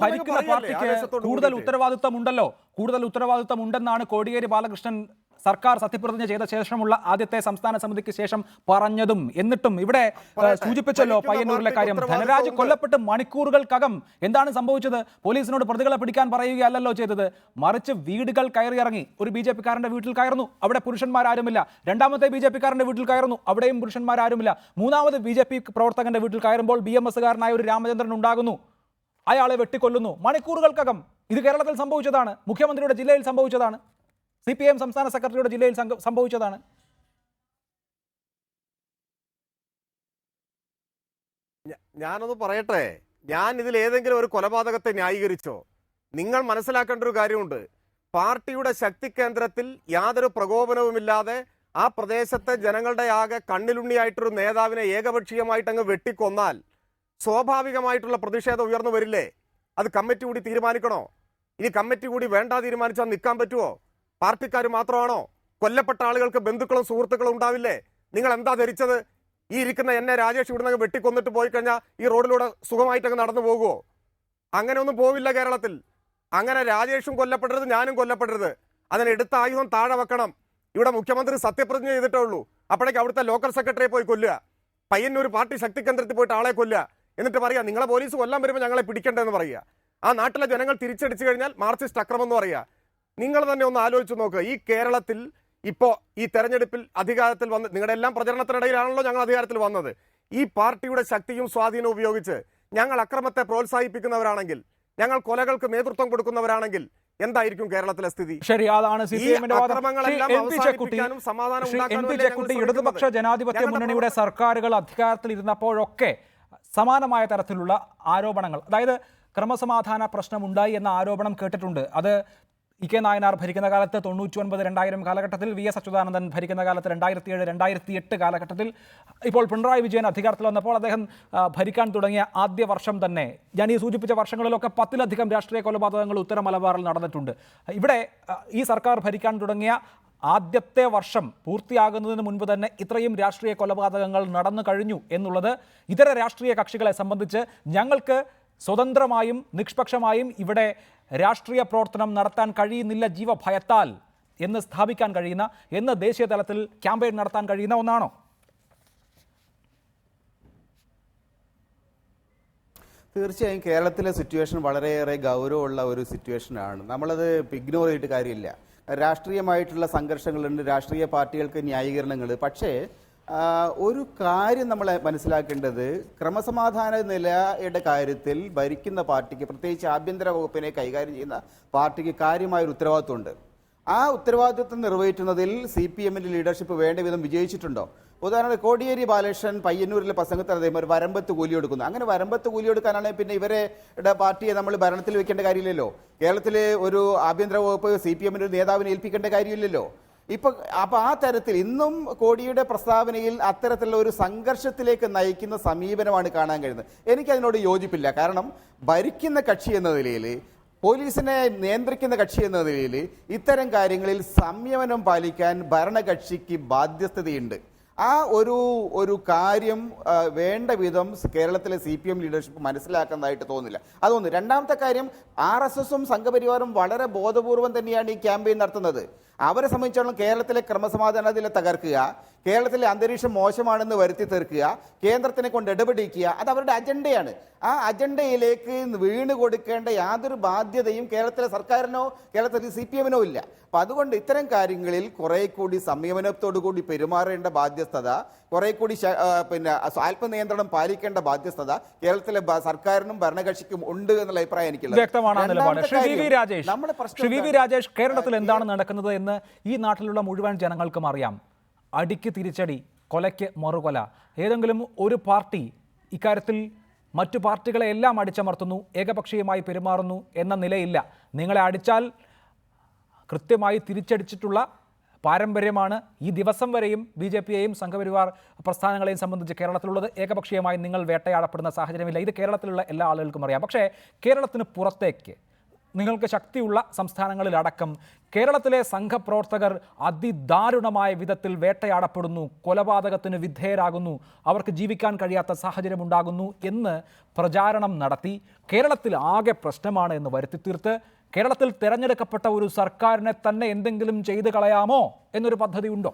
കൂടുതൽ ഉത്തരവാദിത്വമുണ്ടല്ലോ, കൂടുതൽ ഉത്തരവാദിത്വം ഉണ്ടെന്നാണ് കോടിയേരി ബാലകൃഷ്ണൻ സർക്കാർ സത്യപ്രതിജ്ഞ ചെയ്ത ശേഷമുള്ള ആദ്യത്തെ സംസ്ഥാന സമിതിക്ക് ശേഷം പറഞ്ഞതും. എന്നിട്ടും ഇവിടെ സൂചിപ്പിച്ചല്ലോ പയ്യന്നൂരിലെ കാര്യം. ധനരാജ് കൊല്ലപ്പെട്ട് മണിക്കൂറുകൾക്കകം എന്താണ് സംഭവിച്ചത്? പോലീസിനോട് പ്രതികളെ പിടിക്കാൻ പറയുകയല്ലോ ചെയ്തത്, മറിച്ച് വീടുകൾ കയറിയിറങ്ങി. ഒരു BJP-കാരന്റെ വീട്ടിൽ കയറുന്നു, അവിടെ പുരുഷന്മാരാരുമില്ല. രണ്ടാമത്തെ BJP-കാരന്റെ വീട്ടിൽ കയറുന്നു, അവിടെയും പുരുഷന്മാരാരുമില്ല. മൂന്നാമത് BJP പ്രവർത്തകന്റെ വീട്ടിൽ കയറുമ്പോൾ BMS-കാരനായ ഒരു രാമചന്ദ്രൻ ഉണ്ടാകുന്നു, അയാളെ വെട്ടിക്കൊല്ലുന്നു മണിക്കൂറുകൾക്കകം. ഇത് കേരളത്തിൽ സംഭവിച്ചതാണ്, മുഖ്യമന്ത്രിയുടെ ജില്ലയിൽ സംഭവിച്ചതാണ്, CPM സംസ്ഥാന സെക്രട്ടറിയുടെ ജില്ലയിൽ സംഭവിച്ചതാണ്. ഞാനൊന്ന് പറയട്ടെ, ഞാൻ ഇതിൽ ഏതെങ്കിലും ഒരു കൊലപാതകത്തെ ന്യായീകരിച്ചോ? നിങ്ങൾ മനസ്സിലാക്കേണ്ട ഒരു കാര്യമുണ്ട്. പാർട്ടിയുടെ ശക്തി കേന്ദ്രത്തിൽ യാതൊരു പ്രകോപനവുമില്ലാതെ ആ പ്രദേശത്തെ ജനങ്ങളുടെ ആകെ കണ്ണിലുണ്ണിയായിട്ടൊരു നേതാവിനെ ഏകപക്ഷീയമായിട്ട് അങ്ങ് വെട്ടിക്കൊന്നാൽ സ്വാഭാവികമായിട്ടുള്ള പ്രതിഷേധം ഉയർന്നു വരില്ലേ? അത് കമ്മിറ്റി കൂടി തീരുമാനിക്കണോ? ഇനി കമ്മിറ്റി കൂടി വേണ്ട തീരുമാനിച്ചാൽ നിൽക്കാൻ പറ്റുമോ? പാർട്ടിക്കാർ മാത്രമാണോ? കൊല്ലപ്പെട്ട ആളുകൾക്ക് ബന്ധുക്കളും സുഹൃത്തുക്കളും ഉണ്ടാവില്ലേ? നിങ്ങൾ എന്താ ധരിച്ചത്? ഈ ഇരിക്കുന്ന എന്നെ രാജേഷ് ഇവിടുന്ന് വെട്ടിക്കൊന്നിട്ട് പോയി കഴിഞ്ഞാൽ ഈ റോഡിലൂടെ സുഖമായിട്ടങ്ങ് നടന്നു പോകുമോ? അങ്ങനെ ഒന്നും പോവില്ല കേരളത്തിൽ. അങ്ങനെ രാജേഷും കൊല്ലപ്പെടരുത്, ഞാനും കൊല്ലപ്പെടരുത്. അതിന് എടുത്ത ആയുധം താഴെ വെക്കണം. ഇവിടെ മുഖ്യമന്ത്രി സത്യപ്രതിജ്ഞ ചെയ്തിട്ടേ ഉള്ളൂ, അപ്പോഴേക്ക് അവിടുത്തെ ലോക്കൽ സെക്രട്ടറിയെ പോയി കൊല്ലുക, പയ്യന്നൂർ പാർട്ടി ശക്തി കേന്ദ്രത്തിൽ പോയിട്ട് ആളെ കൊല്ലുക, എന്നിട്ട് പറയാ നിങ്ങളെ പോലീസ് കൊല്ലാൻ വരുമ്പോൾ ഞങ്ങളെ പിടിക്കണ്ടെന്ന് പറയുക. ആ നാട്ടിലെ ജനങ്ങൾ തിരിച്ചടിച്ചു കഴിഞ്ഞാൽ മാർക്സിസ്റ്റ് അക്രമം എന്ന് പറയുക. നിങ്ങൾ തന്നെ ഒന്ന് ആലോചിച്ച് നോക്കുക. ഈ കേരളത്തിൽ ഇപ്പോൾ ഈ തെരഞ്ഞെടുപ്പിൽ അധികാരത്തിൽ വന്ന് നിങ്ങളുടെ എല്ലാം പ്രചരണത്തിനിടയിലാണല്ലോ ഞങ്ങൾ അധികാരത്തിൽ വന്നത്. ഈ പാർട്ടിയുടെ ശക്തിയും സ്വാധീനവും ഉപയോഗിച്ച് ഞങ്ങൾ അക്രമത്തെ പ്രോത്സാഹിപ്പിക്കുന്നവരാണെങ്കിൽ, ഞങ്ങൾ കൊലകൾക്ക് നേതൃത്വം കൊടുക്കുന്നവരാണെങ്കിൽ എന്തായിരിക്കും കേരളത്തിലെ സ്ഥിതി? ശരി, അതാണ് ഇടതുപക്ഷ ജനാധിപത്യ മുന്നണിയുടെ സർക്കാരുകൾ അധികാരത്തിൽ ഇരുന്നപ്പോഴൊക്കെ സമാനമായ തരത്തിലുള്ള ആരോപണങ്ങൾ, അതായത് ക്രമസമാധാന പ്രശ്നമുണ്ടായി എന്ന ആരോപണം കേട്ടിട്ടുണ്ട്. അത് ഇ കെ നായനാർ ഭരിക്കുന്ന കാലത്ത് 99-2000 കാലഘട്ടത്തിൽ, VS അച്യുതാനന്ദൻ ഭരിക്കുന്ന കാലത്ത് 2007-2008 കാലഘട്ടത്തിൽ, ഇപ്പോൾ പിണറായി വിജയൻ അധികാരത്തിൽ വന്നപ്പോൾ അദ്ദേഹം ഭരിക്കാൻ തുടങ്ങിയ ആദ്യ വർഷം തന്നെ ഞാൻ ഈ സൂചിപ്പിച്ച വർഷങ്ങളിലൊക്കെ 10-ലധികം രാഷ്ട്രീയ കൊലപാതകങ്ങൾ ഉത്തര മലബാറിൽ നടന്നിട്ടുണ്ട്. ഇവിടെ ഈ സർക്കാർ ഭരിക്കാൻ തുടങ്ങിയ ആദ്യത്തെ വർഷം പൂർത്തിയാകുന്നതിന് മുൻപ് തന്നെ ഇത്രയും രാഷ്ട്രീയ കൊലപാതകങ്ങൾ നടന്നു കഴിഞ്ഞു എന്നുള്ളത് ഇതര രാഷ്ട്രീയ കക്ഷികളെ സംബന്ധിച്ച് ഞങ്ങൾക്ക് സ്വതന്ത്രമായും നിഷ്പക്ഷമായും ഇവിടെ രാഷ്ട്രീയ പ്രവർത്തനം നടത്താൻ കഴിയുന്നില്ല ജീവഭയത്താൽ എന്ന് സ്ഥാപിക്കാൻ കഴിയുന്ന, എന്ന് ദേശീയ തലത്തിൽ ക്യാമ്പയിൻ നടത്താൻ കഴിയുന്ന ഒന്നാണോ? തീർച്ചയായും കേരളത്തിലെ സിറ്റുവേഷൻ വളരെയേറെ ഗൗരവമുള്ള ഒരു സിറ്റുവേഷനാണ്. നമ്മളത് ഇഗ്നോർ ചെയ്തിട്ട് കാര്യമില്ല. രാഷ്ട്രീയമായിട്ടുള്ള സംഘർഷങ്ങളുണ്ട്, രാഷ്ട്രീയ പാർട്ടികൾക്ക് ന്യായീകരണങ്ങൾ. പക്ഷേ ഒരു കാര്യം നമ്മൾ മനസ്സിലാക്കേണ്ടത്, ക്രമസമാധാന നിലയുടെ കാര്യത്തിൽ ഭരിക്കുന്ന പാർട്ടിക്ക്, പ്രത്യേകിച്ച് ആഭ്യന്തര വകുപ്പിനെ കൈകാര്യം ചെയ്യുന്ന പാർട്ടിക്ക് കാര്യമായൊരു ഉത്തരവാദിത്വമുണ്ട്. ആ ഉത്തരവാദിത്വം നിറവേറ്റുന്നതിൽ CPM-ന്റെ ലീഡർഷിപ്പ് വേണ്ട വിധം വിജയിച്ചിട്ടുണ്ടോ? ഉദാഹരണത്തിന് കോടിയേരി ബാലകൃഷ്ണൻ പയ്യന്നൂരിലെ പ്രസംഗത്തിൽ അദ്ദേഹം ഒരു വരമ്പത്ത് കൂലി കൊടുക്കുന്നു. അങ്ങനെ വരമ്പത്ത് കൂലി കൊടുക്കാനാണെങ്കിൽ പിന്നെ ഇവരുടെ പാർട്ടിയെ നമ്മൾ ഭരണത്തിൽ വെക്കേണ്ട കാര്യമില്ലല്ലോ. കേരളത്തിലെ ഒരു ആഭ്യന്തര വകുപ്പ് CPM-ന്റെ ഒരു നേതാവിനെ ഏൽപ്പിക്കേണ്ട കാര്യമില്ലല്ലോ. അപ്പൊ ആ തരത്തിൽ ഇന്നും കോടിയുടെ പ്രസ്താവനയിൽ അത്തരത്തിലുള്ള ഒരു സംഘർഷത്തിലേക്ക് നയിക്കുന്ന സമീപനമാണ് കാണാൻ കഴിയുന്നത്. എനിക്കതിനോട് യോജിപ്പില്ല. കാരണം ഭരിക്കുന്ന കക്ഷി എന്ന നിലയിൽ, പോലീസിനെ നിയന്ത്രിക്കുന്ന കക്ഷി എന്ന നിലയിൽ ഇത്തരം കാര്യങ്ങളിൽ സംയമനം പാലിക്കാൻ ഭരണകക്ഷിക്ക് ബാധ്യസ്ഥതയുണ്ട്. ആ ഒരു കാര്യം വേണ്ട വിധം കേരളത്തിലെ CPM ലീഡർഷിപ്പ് മനസ്സിലാക്കുന്നതായിട്ട് തോന്നുന്നില്ല. അതൊന്ന്. രണ്ടാമത്തെ കാര്യം, RSSും സംഘപരിവാറും വളരെ ബോധപൂർവം തന്നെയാണ് ഈ ക്യാമ്പയിൻ നടത്തുന്നത്. അവരെ സംബന്ധിച്ചിടത്തോളം കേരളത്തിലെ ക്രമസമാധാന നില തകർക്കുക, കേരളത്തിലെ അന്തരീക്ഷം മോശമാണെന്ന് വരുത്തി തീർക്കുക, കേന്ദ്രത്തിനെ കൊണ്ട് ഇടപെടിക്കുക, അത് അവരുടെ അജണ്ടയാണ്. ആ അജണ്ടയിലേക്ക് വീണ് കൊടുക്കേണ്ട യാതൊരു ബാധ്യതയും കേരളത്തിലെ സർക്കാരിനോ കേരളത്തിലെ CPM-നോ ഇല്ല. അപ്പം അതുകൊണ്ട് ഇത്തരം കാര്യങ്ങളിൽ കുറെ കൂടി സംയമനത്തോടു കൂടി പെരുമാറേണ്ട ബാധ്യസ്ഥത, കുറെ കൂടി ആത്മനിയന്ത്രണം പാലിക്കേണ്ട ബാധ്യസ്ഥത കേരളത്തിലെ സർക്കാരിനും ഭരണകക്ഷിക്കും ഉണ്ട് എന്നുള്ള അഭിപ്രായം എനിക്കുള്ളത്. ശ്രീ വി രാജേഷ്, കേരളത്തിൽ എന്താണ് നടക്കുന്നത് എന്ന് ഈ നാട്ടിലുള്ള മുഴുവൻ ജനങ്ങൾക്കും അറിയാം. അടിക്ക് തിരിച്ചടി, കൊലയ്ക്ക് മറുകൊല. ഏതെങ്കിലും ഒരു പാർട്ടി ഇക്കാര്യത്തിൽ മറ്റു പാർട്ടികളെ എല്ലാം അടിച്ചമർത്തുന്നു, ഏകപക്ഷീയമായി പെരുമാറുന്നു എന്ന നിലയില്ല. നിങ്ങളെ അടിച്ചാൽ കൃത്യമായി തിരിച്ചടിച്ചിട്ടുള്ള പാരമ്പര്യമാണ് ഈ ദിവസം വരെയും BJP-യെയും സംഘപരിവാർ പ്രസ്ഥാനങ്ങളെയും സംബന്ധിച്ച് കേരളത്തിലുള്ളത്. ഏകപക്ഷീയമായി നിങ്ങൾ വേട്ടയാടപ്പെടുന്ന സാഹചര്യമില്ല. ഇത് കേരളത്തിലുള്ള എല്ലാ ആളുകൾക്കും അറിയാം. പക്ഷേ കേരളത്തിന് പുറത്തേക്ക്, നിങ്ങൾക്ക് ശക്തിയുള്ള സംസ്ഥാനങ്ങളിലടക്കം കേരളത്തിലെ സംഘപ്രവർത്തകർ അതിദാരുണമായ വിധത്തിൽ വേട്ടയാടപ്പെടുന്നു, കൊലപാതകത്തിന് വിധേയരാകുന്നു, അവർക്ക് ജീവിക്കാൻ കഴിയാത്ത സാഹചര്യമുണ്ടാകുന്നു എന്ന് പ്രചാരണം നടത്തി കേരളത്തിൽ ആകെ പ്രശ്നമാണ് എന്ന് വരുത്തി തീർത്ത് കേരളത്തിൽ തിരഞ്ഞെടുക്കപ്പെട്ട ഒരു സർക്കാരിനെ തന്നെ എന്തെങ്കിലും ചെയ്തു കളയാമോ എന്നൊരു പദ്ധതി ഉണ്ടോ?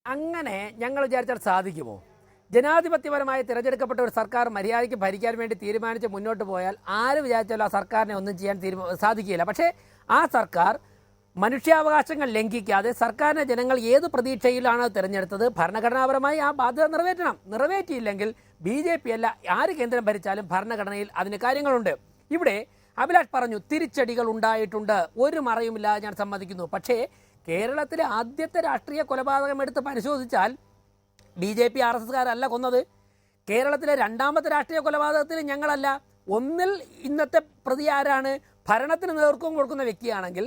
അങ്ങനെ ഞങ്ങൾ വിചാരിച്ചാൽ സാധിക്കുമോ? ജനാധിപത്യപരമായി തിരഞ്ഞെടുക്കപ്പെട്ട ഒരു സർക്കാർ മര്യാദയ്ക്ക് ഭരിക്കാൻ വേണ്ടി തീരുമാനിച്ച് മുന്നോട്ട് പോയാൽ ആര് വിചാരിച്ചാലും ആ സർക്കാരിനെ ഒന്നും ചെയ്യാൻ സാധിക്കുകയില്ല. പക്ഷേ ആ സർക്കാർ മനുഷ്യാവകാശങ്ങൾ ലംഘിക്കാതെ സർക്കാരിനെ ജനങ്ങൾ ഏത് പ്രതീക്ഷയിലാണ് തിരഞ്ഞെടുത്തത്, ഭരണഘടനാപരമായി ആ ബാധ്യത നിറവേറ്റണം. നിറവേറ്റിയില്ലെങ്കിൽ BJP അല്ല ആര് കേന്ദ്രം ഭരിച്ചാലും ഭരണഘടനയിൽ അതിന് കാര്യങ്ങളുണ്ട്. ഇവിടെ അഭിലാഷ് പറഞ്ഞു തിരിച്ചടികൾ ഉണ്ടായിട്ടുണ്ട്, ഒരു മറയുമില്ലാതെ ഞാൻ സമ്മതിക്കുന്നു. പക്ഷേ കേരളത്തിലെ ആദ്യത്തെ രാഷ്ട്രീയ കൊലപാതകം എടുത്ത് പരിശോധിച്ചാൽ BJP RSSകാരല്ല കൊന്നത്. കേരളത്തിലെ രണ്ടാമത്തെ രാഷ്ട്രീയ കൊലപാതകത്തിൽ ഞങ്ങളല്ല. ഒന്നിൽ ഇന്നത്തെ പ്രതി ആരാണ്? ഭരണത്തിന് നേതൃത്വം കൊടുക്കുന്ന വ്യക്തിയാണെങ്കിൽ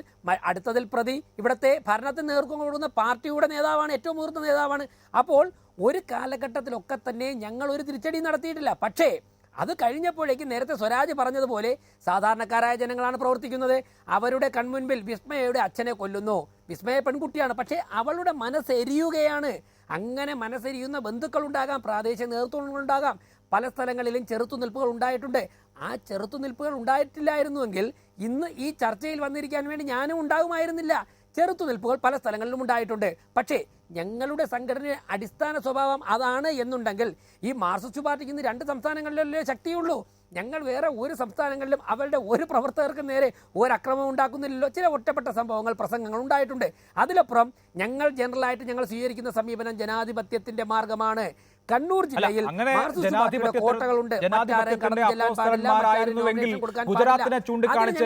അടുത്തതിൽ പ്രതി ഇവിടുത്തെ ഭരണത്തിന് നേതൃത്വം കൊടുക്കുന്ന പാർട്ടിയുടെ നേതാവാണ്, ഏറ്റവും മുതിർന്ന നേതാവാണ്. അപ്പോൾ ഒരു കാലഘട്ടത്തിലൊക്കെ തന്നെ ഞങ്ങൾ ഒരു തിരിച്ചടി നടത്തിയിട്ടില്ല. പക്ഷേ അത് കഴിഞ്ഞപ്പോഴേക്കും നേരത്തെ സ്വരാജ് പറഞ്ഞതുപോലെ സാധാരണക്കാരായ ജനങ്ങളാണ് പ്രവർത്തിക്കുന്നത്. അവരുടെ കൺമുൻപിൽ വിസ്മയയുടെ അച്ഛനെ കൊല്ലുന്നു. വിസ്മയ പെൺകുട്ടിയാണ്, പക്ഷേ അവളുടെ മനസ്സെരിയുകയാണ്. അങ്ങനെ മനസ്സെരിയുന്ന ബന്ധുക്കളുണ്ടാകാം, പ്രാദേശിക നേതൃത്വങ്ങളുണ്ടാകാം. പല സ്ഥലങ്ങളിലും ചെറുത്തുനിൽപ്പുകൾ ഉണ്ടായിട്ടുണ്ട്. ആ ചെറുത്തുനിൽപ്പുകൾ ഉണ്ടായിട്ടില്ലായിരുന്നുവെങ്കിൽ ഇന്ന് ഈ ചർച്ചയിൽ വന്നിരിക്കാൻ വേണ്ടി ഞാനും ഉണ്ടാകുമായിരുന്നില്ല. ചെറുത്തുനിൽപ്പുകൾ പല സ്ഥലങ്ങളിലും ഉണ്ടായിട്ടുണ്ട്. പക്ഷേ ഞങ്ങളുടെ സംഘടനയുടെ അടിസ്ഥാന സ്വഭാവം അതാണ് എന്നുണ്ടെങ്കിൽ ഈ മാർക്സിസ്റ്റ് പാർട്ടിക്ക് ഇന്ന് 2 സംസ്ഥാനങ്ങളിലല്ലേ ശക്തിയുള്ളൂ. ഞങ്ങൾ വേറെ ഒരു സംസ്ഥാനങ്ങളിലും അവരുടെ ഒരു പ്രവർത്തകർക്ക് നേരെ ഒരക്രമം ഉണ്ടാക്കുന്നില്ലല്ലോ. ചില ഒറ്റപ്പെട്ട സംഭവങ്ങൾ, പ്രസംഗങ്ങൾ ഉണ്ടായിട്ടുണ്ട്. അതിലപ്പുറം ഞങ്ങൾ ജനറലായിട്ട് ഞങ്ങൾ സ്വീകരിക്കുന്ന സമീപനം ജനാധിപത്യത്തിന്റെ മാർഗമാണ്. കണ്ണൂർ ജില്ലയിൽ കോട്ടകളുണ്ട്. ഗുജറാത്തിനെ ചൂണ്ടിക്കാണിച്ച്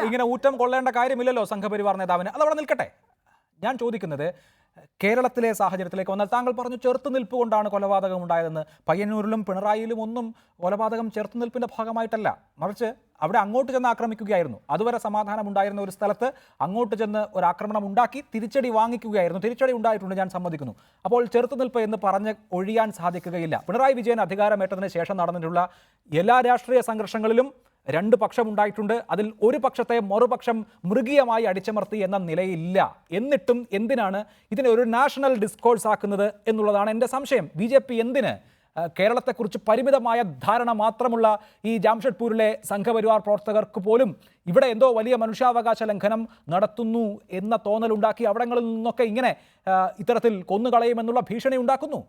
ഇങ്ങനെ ഊറ്റം കൊള്ളേണ്ട കാര്യമില്ലല്ലോ സംഘപരിവാർ നേതാവിന്. അതവിടെ നിൽക്കട്ടെ. ഞാൻ ചോദിക്കുന്നത് കേരളത്തിലെ സാഹചര്യത്തിലേക്ക് വന്നാൽ താങ്കൾ പറഞ്ഞു ചെറുത്തുനിൽപ്പ് കൊണ്ടാണ് കൊലപാതകം ഉണ്ടായതെന്ന്. പയ്യന്നൂരിലും പിണറായിയിലും ഒന്നും കൊലപാതകം ചെറുത്തുനിൽപ്പിന്റെ ഭാഗമായിട്ടല്ല, മറിച്ച് അവിടെ അങ്ങോട്ട് ചെന്ന് ആക്രമിക്കുകയായിരുന്നു. അതുവരെ സമാധാനം ഉണ്ടായിരുന്ന ഒരു സ്ഥലത്ത് അങ്ങോട്ട് ചെന്ന് ഒരു ആക്രമണം ഉണ്ടാക്കി തിരിച്ചടി വാങ്ങിക്കുകയായിരുന്നു. തിരിച്ചടി ഉണ്ടായിട്ടുണ്ട്, ഞാൻ സമ്മതിക്കുന്നു. അപ്പോൾ ചെറുത്തുനിൽപ്പ് എന്ന് പറഞ്ഞ് ഒഴിയാൻ സാധിക്കുകയില്ല. പിണറായി വിജയൻ അധികാരമേറ്റതിന് ശേഷം നടന്നിട്ടുള്ള എല്ലാ രാഷ്ട്രീയ സംഘർഷങ്ങളിലും 2 പക്ഷമുണ്ടായിട്ടുണ്ട്. അതിൽ ഒരു പക്ഷത്തെ മറുപക്ഷം മൃഗീയമായി അടിച്ചമർത്തി എന്ന നിലയില്ല. എന്നിട്ടും എന്തിനാണ് ഇതിനെ ഒരു നാഷണൽ ഡിസ്കോഴ്സ് ആക്കുന്നത് എന്നുള്ളതാണ് എൻ്റെ സംശയം. BJP എന്തിന് കേരളത്തെക്കുറിച്ച് പരിമിതമായ ധാരണ മാത്രമുള്ള ഈ ജാംഷഡ്പൂരിലെ സംഘപരിവാർ പ്രവർത്തകർക്ക് പോലും ഇവിടെ എന്തോ വലിയ മനുഷ്യാവകാശ ലംഘനം നടത്തുന്നു എന്ന തോന്നലുണ്ടാക്കി അവിടങ്ങളിൽ നിന്നൊക്കെ ഇങ്ങനെ ഇത്തരത്തിൽ കൊന്നുകളയുമെന്നുള്ള ഭീഷണി ഉണ്ടാക്കുന്നു?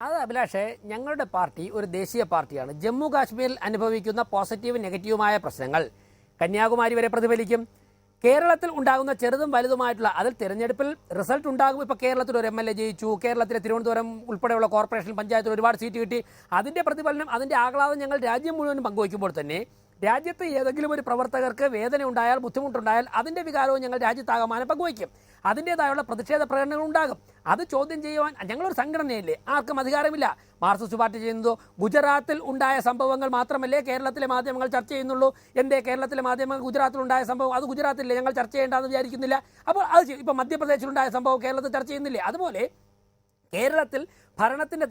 അത് അഭിലാഷേ, ഞങ്ങളുടെ പാർട്ടി ഒരു ദേശീയ പാർട്ടിയാണ്. ജമ്മു കാശ്മീരിൽ അനുഭവിക്കുന്ന പോസിറ്റീവും നെഗറ്റീവുമായ പ്രശ്നങ്ങൾ കന്യാകുമാരി വരെ പ്രതിഫലിക്കും. കേരളത്തിൽ ഉണ്ടാകുന്ന ചെറുതും വലുതുമായിട്ടുള്ള അതിൽ തിരഞ്ഞെടുപ്പിൽ റിസൾട്ട് ഉണ്ടാകും. ഇപ്പോൾ കേരളത്തിൽ ഒരു MLA ജയിച്ചു, കേരളത്തിലെ തിരുവനന്തപുരം ഉൾപ്പെടെയുള്ള കോർപ്പറേഷൻ പഞ്ചായത്തിൽ ഒരുപാട് സീറ്റ് കിട്ടി. അതിൻ്റെ പ്രതിഫലനം, അതിൻ്റെ ആഹ്ലാദം ഞങ്ങൾ രാജ്യം മുഴുവനും പങ്കുവയ്ക്കുമ്പോൾ തന്നെ രാജ്യത്ത് ഏതെങ്കിലും ഒരു പ്രവർത്തകർക്ക് വേദന ഉണ്ടായാൽ, ബുദ്ധിമുട്ടുണ്ടായാൽ അതിൻ്റെ വികാരവും ഞങ്ങൾ രാജ്യത്താകമാനം പങ്കുവയ്ക്കും. അതിൻ്റേതായുള്ള പ്രതിഷേധ പ്രകടനങ്ങൾ ഉണ്ടാകും. അത് ചോദ്യം ചെയ്യുവാൻ ഞങ്ങളൊരു സംഘടനയില്ലേ, ആർക്കും അധികാരമില്ല. മാർക്സിസ്റ്റ് പാർട്ടി ചെയ്യുന്നതോ ഗുജറാത്തിൽ ഉണ്ടായ സംഭവങ്ങൾ മാത്രമല്ലേ കേരളത്തിലെ മാധ്യമങ്ങൾ ചർച്ച ചെയ്യുന്നുള്ളൂ. എൻ്റെ കേരളത്തിലെ മാധ്യമങ്ങൾ ഗുജറാത്തിൽ ഉണ്ടായ സംഭവം അത് ഗുജറാത്തിലെ ഞങ്ങൾ ചർച്ച ചെയ്യേണ്ടെന്ന് വിചാരിക്കുന്നില്ല. അപ്പോൾ അത് ഇപ്പോൾ മധ്യപ്രദേശിലുണ്ടായ സംഭവം കേരളത്തിൽ ചർച്ച ചെയ്യുന്നില്ലേ? അതുപോലെ കേരളത്തിൽ ഭരണത്തിന്റെ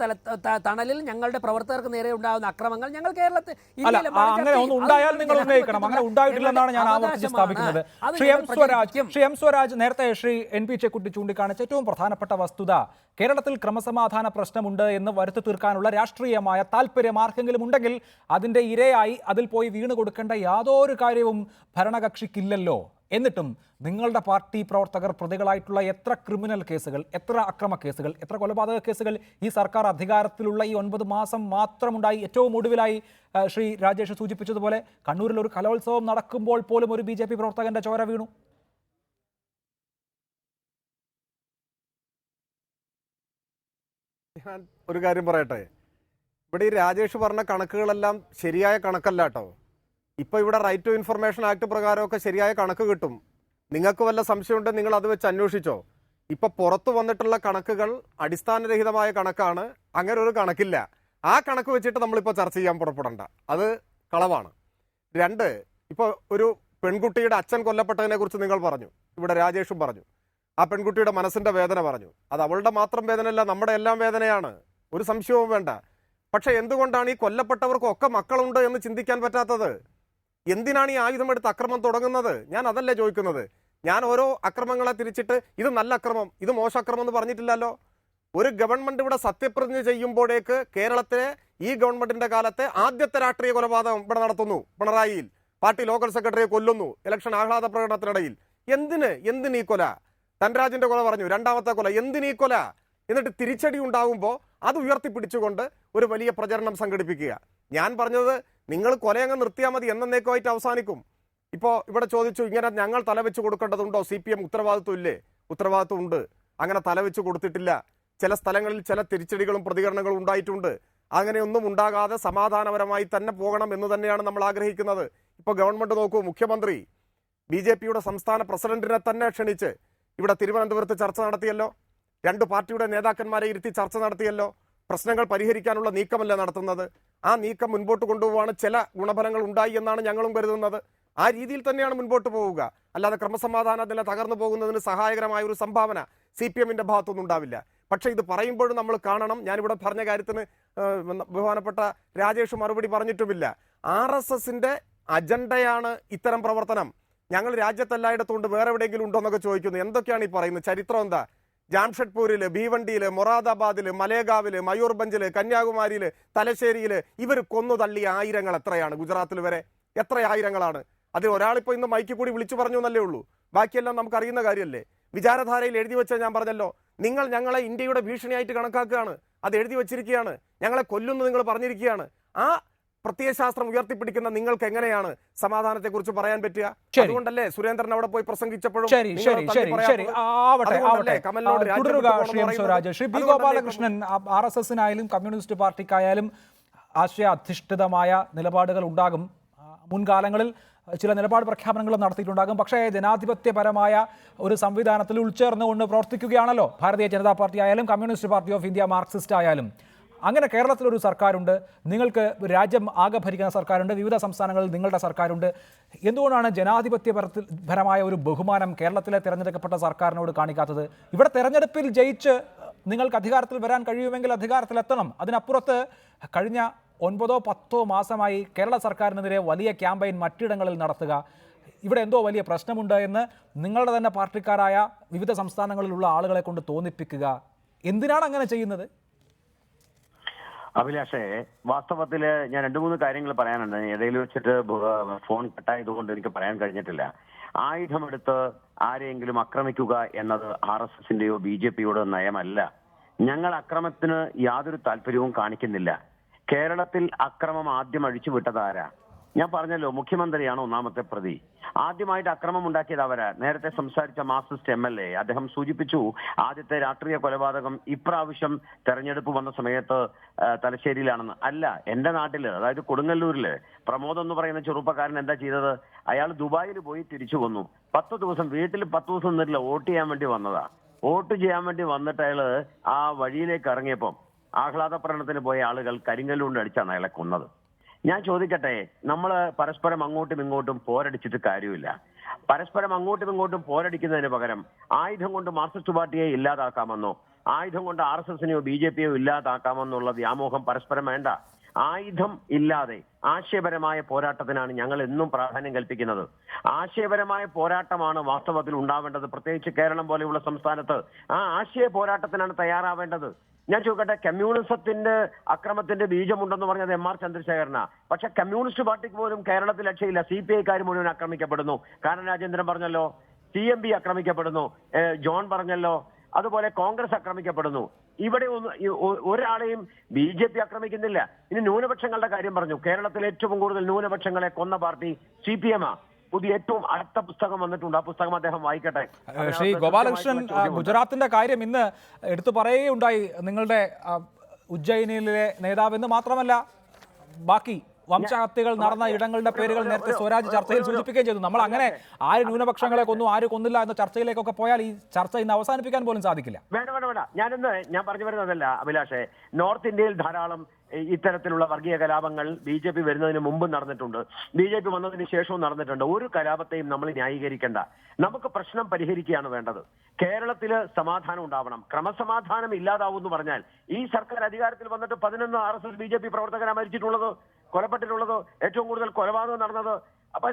തണലിൽ ഞങ്ങളുടെ പ്രവർത്തകർക്ക് നേരെ ഉണ്ടാകുന്ന അക്രമങ്ങൾ ഞങ്ങൾ കേരളത്തിൽ അങ്ങനെ ഒന്നും ഉണ്ടായാൽ നിങ്ങൾ ഉന്നയിക്കണം. അങ്ങനെ ഉണ്ടായിട്ടില്ലെന്നാണ് ഞാൻ ആവർത്തിച്ച് സ്ഥാപിക്കുന്നത്. ശ്രീ എം സ്വരാജ്, നേരത്തെ ശ്രീ NP ചെക്കുട്ടി ചൂണ്ടിക്കാണിച്ച ഏറ്റവും പ്രധാനപ്പെട്ട വസ്തുത, കേരളത്തിൽ ക്രമസമാധാന പ്രശ്നമുണ്ട് എന്ന് വരുത്തി തീർക്കാനുള്ള രാഷ്ട്രീയമായ താല്പര്യം ആർക്കെങ്കിലും ഉണ്ടെങ്കിൽ അതിന്റെ ഇരയായി അതിൽ പോയി വീണ് കൊടുക്കേണ്ട യാതൊരു കാര്യവും ഭരണകക്ഷിക്കില്ലല്ലോ. എന്നിട്ടും നിങ്ങളുടെ പാർട്ടി പ്രവർത്തകർ പ്രതികളായിട്ടുള്ള എത്ര ക്രിമിനൽ കേസുകൾ, എത്ര അക്രമ കേസുകൾ, എത്ര കൊലപാതക കേസുകൾ ഈ സർക്കാർ അധികാരത്തിലുള്ള ഈ 9 മാസം മാത്രമുണ്ടായി? ഏറ്റവും ഒടുവിലായി ശ്രീ രാജേഷ് സൂചിപ്പിച്ചതുപോലെ കണ്ണൂരിൽ ഒരു കലോത്സവം നടക്കുമ്പോൾ പോലും ഒരു BJP പ്രവർത്തകന്റെ ചോര വീണു. ഞാൻ ഒരു കാര്യം പറയട്ടെ, ഇവിടെ ഈ രാജേഷ് പറഞ്ഞ കണക്കുകളെല്ലാം ശരിയായ കണക്കല്ല കേട്ടോ. ഇപ്പോൾ ഇവിടെ റൈറ്റ് ടു ഇൻഫർമേഷൻ ആക്ട് പ്രകാരമൊക്കെ ശരിയായ കണക്ക് കിട്ടും. നിങ്ങൾക്ക് വല്ല സംശയമുണ്ടെങ്കിൽ നിങ്ങൾ അത് വെച്ച് അന്വേഷിച്ചോ. ഇപ്പൊ പുറത്തു വന്നിട്ടുള്ള കണക്കുകൾ അടിസ്ഥാനരഹിതമായ കണക്കാണ്. അങ്ങനെ ഒരു കണക്കില്ല. ആ കണക്ക് വെച്ചിട്ട് നമ്മളിപ്പോൾ ചർച്ച ചെയ്യാൻ പുറപ്പെടണ്ട, അത് കളവാണ്. 2, ഇപ്പോൾ ഒരു പെൺകുട്ടിയുടെ അച്ഛൻ കൊല്ലപ്പെട്ടതിനെ കുറിച്ച് നിങ്ങൾ പറഞ്ഞു, ഇവിടെ രാജേഷും പറഞ്ഞു. ആ പെൺകുട്ടിയുടെ മനസ്സിന്റെ വേദന പറഞ്ഞു. അത് അവളുടെ മാത്രം വേദനയല്ല, നമ്മുടെ എല്ലാം വേദനയാണ്, ഒരു സംശയവും വേണ്ട. പക്ഷെ എന്തുകൊണ്ടാണ് ഈ കൊല്ലപ്പെട്ടവർക്കൊക്കെ മക്കളുണ്ട് എന്ന് ചിന്തിക്കാൻ പറ്റാത്തത്? എന്തിനാണ് ഈ ആയുധമെടുത്ത് അക്രമം തുടങ്ങുന്നത്? ഞാൻ അതല്ലേ ചോദിക്കുന്നത്. ഞാൻ ഓരോ അക്രമങ്ങളെ തിരിച്ചിട്ട് ഇത് നല്ല അക്രമം, ഇത് മോശം അക്രമം എന്ന് പറഞ്ഞിട്ടില്ലല്ലോ. ഒരു ഗവൺമെന്റ് ഇവിടെ സത്യപ്രതിജ്ഞ ചെയ്യുമ്പോഴേക്ക് കേരളത്തിലെ ഈ ഗവൺമെന്റിന്റെ കാലത്തെ ആദ്യത്തെ രാഷ്ട്രീയ കൊലപാതകം ഇവിടെ നടത്തുന്നു. പിണറായിയിൽ പാർട്ടി ലോക്കൽ സെക്രട്ടറിയെ കൊല്ലുന്നു ഇലക്ഷൻ ആഹ്ലാദ പ്രകടനത്തിനിടയിൽ. എന്തിന് ഈ കൊല? ധനരാജിന്റെ കൊല പറഞ്ഞു, 2ാമത്തെ കൊല. എന്തിന് ഈ കൊല? എന്നിട്ട് തിരിച്ചടി ഉണ്ടാകുമ്പോൾ അത് ഉയർത്തിപ്പിടിച്ചുകൊണ്ട് ഒരു വലിയ പ്രചരണം സംഘടിപ്പിക്കുക. ഞാൻ പറഞ്ഞത് നിങ്ങൾ കൊലയങ്ങ് നിർത്തിയാൽ മതി, എന്നേക്കുമായിട്ട് അവസാനിക്കും. ഇപ്പോൾ ഇവിടെ ചോദിച്ചു, ഇങ്ങനെ ഞങ്ങൾ തലവെച്ച് കൊടുക്കേണ്ടതുണ്ടോ? CPM ഉത്തരവാദിത്വം ഇല്ലേ? ഉത്തരവാദിത്വം ഉണ്ട്. അങ്ങനെ തലവെച്ച് കൊടുത്തിട്ടില്ല. ചില സ്ഥലങ്ങളിൽ ചില തിരിച്ചടികളും പ്രതികരണങ്ങളും ഉണ്ടായിട്ടുണ്ട്. അങ്ങനെയൊന്നും ഉണ്ടാകാതെ സമാധാനപരമായി തന്നെ പോകണം എന്ന് തന്നെയാണ് നമ്മൾ ആഗ്രഹിക്കുന്നത്. ഇപ്പോൾ ഗവൺമെന്റ് നോക്കൂ, മുഖ്യമന്ത്രി BJPയുടെ സംസ്ഥാന പ്രസിഡന്റിനെ തന്നെ ക്ഷണിച്ച് ഇവിടെ തിരുവനന്തപുരത്ത് ചർച്ച നടത്തിയല്ലോ. 2 പാർട്ടിയുടെ നേതാക്കന്മാരെ ഇരുത്തി ചർച്ച നടത്തിയല്ലോ. പ്രശ്നങ്ങൾ പരിഹരിക്കാനുള്ള നീക്കമല്ല നടത്തുന്നത്. ആ നീക്കം മുൻപോട്ട് കൊണ്ടുപോകാണ്. ചില ഗുണഫലങ്ങൾ ഉണ്ടായി എന്നാണ് ഞങ്ങളും കരുതുന്നത്. ആ രീതിയിൽ തന്നെയാണ് മുൻപോട്ട് പോവുക. അല്ലാതെ ക്രമസമാധാന നില തകർന്നു പോകുന്നതിന് സഹായകരമായ ഒരു സംഭാവന CPMന്റെ ഭാഗത്തൊന്നും ഉണ്ടാവില്ല. പക്ഷേ ഇത് പറയുമ്പോഴും നമ്മൾ കാണണം, ഞാനിവിടെ പറഞ്ഞ കാര്യത്തിന് ബഹുമാനപ്പെട്ട രാജേഷ് മറുപടി പറഞ്ഞിട്ടുമില്ല. RSSന്റെ അജണ്ടയാണ് ഇത്തരം പ്രവർത്തനം. ഞങ്ങൾ രാജ്യത്തെല്ലായിടത്തുണ്ട്, വേറെ എവിടെയെങ്കിലും ഉണ്ടോ എന്നൊക്കെ ചോദിക്കുന്നു. എന്തൊക്കെയാണ് ഈ പറയുന്നത്? ചരിത്രം എന്താ? ജാംഷഡ്പൂരില്, ഭീവണ്ടിയില്, മൊറാദാബാദില്, മലേഗാവില്, മയൂർഭഞ്ചില്, കന്യാകുമാരിയില്, തലശ്ശേരിയില് ഇവർ കൊന്നു തള്ളിയ ആയിരങ്ങൾ എത്രയാണ്? ഗുജറാത്തിൽ വരെ എത്ര ആയിരങ്ങളാണ്? അതിൽ ഒരാളിപ്പോൾ ഇന്ന് മൈക്ക് കൂടി വിളിച്ചു പറഞ്ഞു എന്നല്ലേ ഉള്ളൂ. ബാക്കിയെല്ലാം നമുക്ക് അറിയുന്ന കാര്യമല്ലേ. വിചാരധാരയിൽ എഴുതി വെച്ചാൽ ഞാൻ പറഞ്ഞല്ലോ, നിങ്ങൾ ഞങ്ങളെ ഇന്ത്യയുടെ ഭീഷണിയായിട്ട് കണക്കാക്കുകയാണ്. അത് എഴുതി വെച്ചിരിക്കുകയാണ്. ഞങ്ങളെ കൊല്ലുന്നു നിങ്ങൾ പറഞ്ഞിരിക്കുകയാണ്. ആ പ്രത്യയശാസ്ത്രം ഉയർത്തിപ്പിടിക്കുന്ന നിങ്ങൾക്ക് എങ്ങനെയാണ് സമാധാനത്തെക്കുറിച്ച് പറയാൻ പറ്റുക? അതുകൊണ്ടല്ലേ സുരേന്ദ്രൻ അവിടെ പോയി പ്രസംഗിച്ചപ്പോഴും ശ്രീ പി ഗോപാലകൃഷ്ണൻ, RSSനായാലും കമ്മ്യൂണിസ്റ്റ് പാർട്ടിക്കായാലും ആശയ അധിഷ്ഠിതമായ നിലപാടുകൾ ഉണ്ടാകും. മുൻകാലങ്ങളിൽ ചില നിലപാട് പ്രഖ്യാപനങ്ങളും നടത്തിയിട്ടുണ്ടാകും. പക്ഷേ ജനാധിപത്യപരമായ ഒരു സംവിധാനത്തിൽ ഉൾച്ചേർന്നുകൊണ്ട് പ്രവർത്തിക്കുകയാണല്ലോ ഭാരതീയ ജനതാ പാർട്ടി ആയാലും communist party of India, Marxist ആയാലും. അങ്ങനെ കേരളത്തിലൊരു സർക്കാരുണ്ട്, നിങ്ങൾക്ക് രാജ്യം ആകെ ഭരിക്കുന്ന സർക്കാരുണ്ട്, വിവിധ സംസ്ഥാനങ്ങളിൽ നിങ്ങളുടെ സർക്കാരുണ്ട്. എന്തുകൊണ്ടാണ് ജനാധിപത്യപരമായ ഒരു ബഹുമാനം കേരളത്തിലെ തിരഞ്ഞെടുക്കപ്പെട്ട സർക്കാരിനോട് കാണിക്കാത്തത്? ഇവിടെ തെരഞ്ഞെടുപ്പിൽ ജയിച്ച് നിങ്ങൾക്ക് അധികാരത്തിൽ വരാൻ കഴിയുമെങ്കിൽ അധികാരത്തിലെത്തണം. അതിനപ്പുറത്ത് കഴിഞ്ഞ 9-10 മാസമായി കേരള സർക്കാരിനെതിരെ വലിയ ക്യാമ്പയിൻ മറ്റിടങ്ങളിൽ നടത്തുക, ഇവിടെ എന്തോ വലിയ പ്രശ്നമുണ്ട് എന്ന് നിങ്ങളുടെ തന്നെ പാർട്ടിക്കാരായ വിവിധ സംസ്ഥാനങ്ങളിലുള്ള ആളുകളെ കൊണ്ട് തോന്നിപ്പിക്കുക, എന്തിനാണ് അങ്ങനെ ചെയ്യുന്നത്? അഭിലാഷേ, വാസ്തവത്തില് ഞാൻ 2-3 കാര്യങ്ങൾ പറയാനുണ്ട്. ഇടയിൽ വെച്ചിട്ട് ഫോൺ കട്ടായതുകൊണ്ട് എനിക്ക് പറയാൻ കഴിഞ്ഞിട്ടില്ല. ആയുധമെടുത്ത് ആരെയെങ്കിലും ആക്രമിക്കുക എന്നത് RSSന്റെയോ BJPയുടെയോ നയമല്ല. ഞങ്ങൾ അക്രമത്തിന് യാതൊരു താല്പര്യവും കാണിക്കുന്നില്ല. കേരളത്തിൽ അക്രമം ആദ്യം അഴിച്ചുവിട്ടതാരാ? ഞാൻ പറഞ്ഞല്ലോ, മുഖ്യമന്ത്രിയാണ് ഒന്നാമത്തെ പ്രതി. ആദ്യമായിട്ട് അക്രമം ഉണ്ടാക്കിയത് അവരാ. നേരത്തെ സംസാരിച്ച മാർക്സിസ്റ്റ് MLA അദ്ദേഹം സൂചിപ്പിച്ചു, ആദ്യത്തെ രാഷ്ട്രീയ കൊലപാതകം ഇപ്രാവശ്യം തെരഞ്ഞെടുപ്പ് വന്ന സമയത്ത് തലശ്ശേരിയിലാണെന്ന്. അല്ല, എന്റെ നാട്ടില്, അതായത് കൊടുങ്ങല്ലൂരില് പ്രമോദ് എന്ന് പറയുന്ന ചെറുപ്പക്കാരൻ എന്താ ചെയ്തത്? അയാൾ ദുബായിൽ പോയി തിരിച്ചു വന്നു. 10 ദിവസം വീട്ടിൽ 10 ദിവസം നിന്നില്ല, വോട്ട് ചെയ്യാൻ വേണ്ടി വന്നതാ. വോട്ട് ചെയ്യാൻ വേണ്ടി വന്നിട്ട് അയാള് ആ വഴിയിലേക്ക് ഇറങ്ങിയപ്പം ആഹ്ലാദ പ്രകടനത്തിന് പോയ ആളുകൾ കരിങ്കല്ലുകൊണ്ട് അടിച്ചാണ് അയാളെ കൊന്നത്. ഞാൻ ചോദിക്കട്ടെ, നമ്മൾ പരസ്പരം അങ്ങോട്ടും ഇങ്ങോട്ടും പോരടിച്ചിട്ട് കാര്യമില്ല. പരസ്പരം അങ്ങോട്ടും ഇങ്ങോട്ടും പോരടിക്കുന്നതിന് പകരം ആയുധം കൊണ്ട് മാർക്സിസ്റ്റ് പാർട്ടിയെ ഇല്ലാതാക്കാമെന്നോ ആയുധം കൊണ്ട് RSSനെയോ BJPയോ ഇല്ലാതാക്കാമെന്നുള്ള വ്യാമോഹം പരസ്പരം വേണ്ട. ആയുധം ഇല്ലാതെ ആശയപരമായ പോരാട്ടത്തിനാണ് ഞങ്ങൾ എന്നും പ്രാധാന്യം കൽപ്പിക്കുന്നത്. ആശയപരമായ പോരാട്ടമാണ് വാസ്തവത്തിൽ ഉണ്ടാവേണ്ടത്, പ്രത്യേകിച്ച് കേരളം പോലെയുള്ള സംസ്ഥാനത്ത്. ആ ആശയ പോരാട്ടത്തിനാണ് തയ്യാറാവേണ്ടത്. ഞാൻ ചോദിക്കട്ടെ, കമ്മ്യൂണിസത്തിന്റെ അക്രമത്തിന്റെ ബീജമുണ്ടെന്ന് പറഞ്ഞത് MR ചന്ദ്രശേഖരനാ. പക്ഷെ കമ്മ്യൂണിസ്റ്റ് പാർട്ടിക്ക് പോലും കേരളത്തിൽ രക്ഷയില്ല. CPIക്കാർ മുഴുവൻ ആക്രമിക്കപ്പെടുന്നു. കാനൻ രാജേന്ദ്രൻ പറഞ്ഞല്ലോ, CMB ആക്രമിക്കപ്പെടുന്നു, ജോൺ പറഞ്ഞല്ലോ, അതുപോലെ കോൺഗ്രസ് ആക്രമിക്കപ്പെടുന്നു. ഇവിടെ ഒരാളെയും BJP ആക്രമിക്കുന്നില്ല. ഇനി ന്യൂനപക്ഷങ്ങളുടെ കാര്യം പറഞ്ഞു. കേരളത്തിൽ ഏറ്റവും കൂടുതൽ ന്യൂനപക്ഷങ്ങളെ കൊന്ന പാർട്ടി CPM-ആ. പുതിയ ഏറ്റവും അടുത്ത പുസ്തകം വന്നിട്ടുണ്ട്. ആ പുസ്തകം അദ്ദേഹം വായിക്കട്ടെ. ശ്രീ ഗോപാലകൃഷ്ണൻ, ഗുജറാത്തിന്റെ കാര്യം ഇന്ന് എടുത്തു പറയുകയുണ്ടായി. നിങ്ങളുടെ ഉജ്ജയിനിലെ നേതാവെന്ന് മാത്രമല്ല, ബാക്കി വംശഹത്യകൾ നടന്ന ഇടങ്ങളുടെ പേരുകൾ നേരത്തെ സ്വരാജ് ചർച്ചയിൽ സൂചിപ്പിക്കുകയും ചെയ്തു. നമ്മൾ അങ്ങനെ ആര് ന്യൂനപക്ഷങ്ങളെ കൊന്നു, ആര് കൊന്നില്ല എന്ന ചർച്ചയിലേക്കൊക്കെ പോയാൽ ഈ ചർച്ച ഇന്ന് അവസാനിപ്പിക്കാൻ പോലും സാധിക്കില്ല. വേണ്ട. ഞാൻ പറഞ്ഞു വരുന്നതല്ല അഭിലാഷേ. നോർത്ത് ഇന്ത്യയിൽ ധാരാളം ഇത്തരത്തിലുള്ള വർഗീയ കലാപങ്ങൾ BJP വരുന്നതിന് മുമ്പ് നടന്നിട്ടുണ്ട്, BJP വന്നതിന് ശേഷവും നടന്നിട്ടുണ്ട്. ഒരു കലാപത്തെയും നമ്മൾ ന്യായീകരിക്കേണ്ട. നമുക്ക് പ്രശ്നം പരിഹരിക്കുകയാണ് വേണ്ടത്. കേരളത്തില് സമാധാനം ഉണ്ടാവണം. ക്രമസമാധാനം ഇല്ലാതാവും എന്ന് പറഞ്ഞാൽ ഈ സർക്കാർ അധികാരത്തിൽ വന്നിട്ട് 11 RSS BJP പ്രവർത്തകരാണ് മരിച്ചിട്ടുള്ളത്, കൊലപ്പെട്ടിട്ടുള്ളത്, ഏറ്റവും കൂടുതൽ കൊലപാതകം നടന്നത്. അപ്പൊ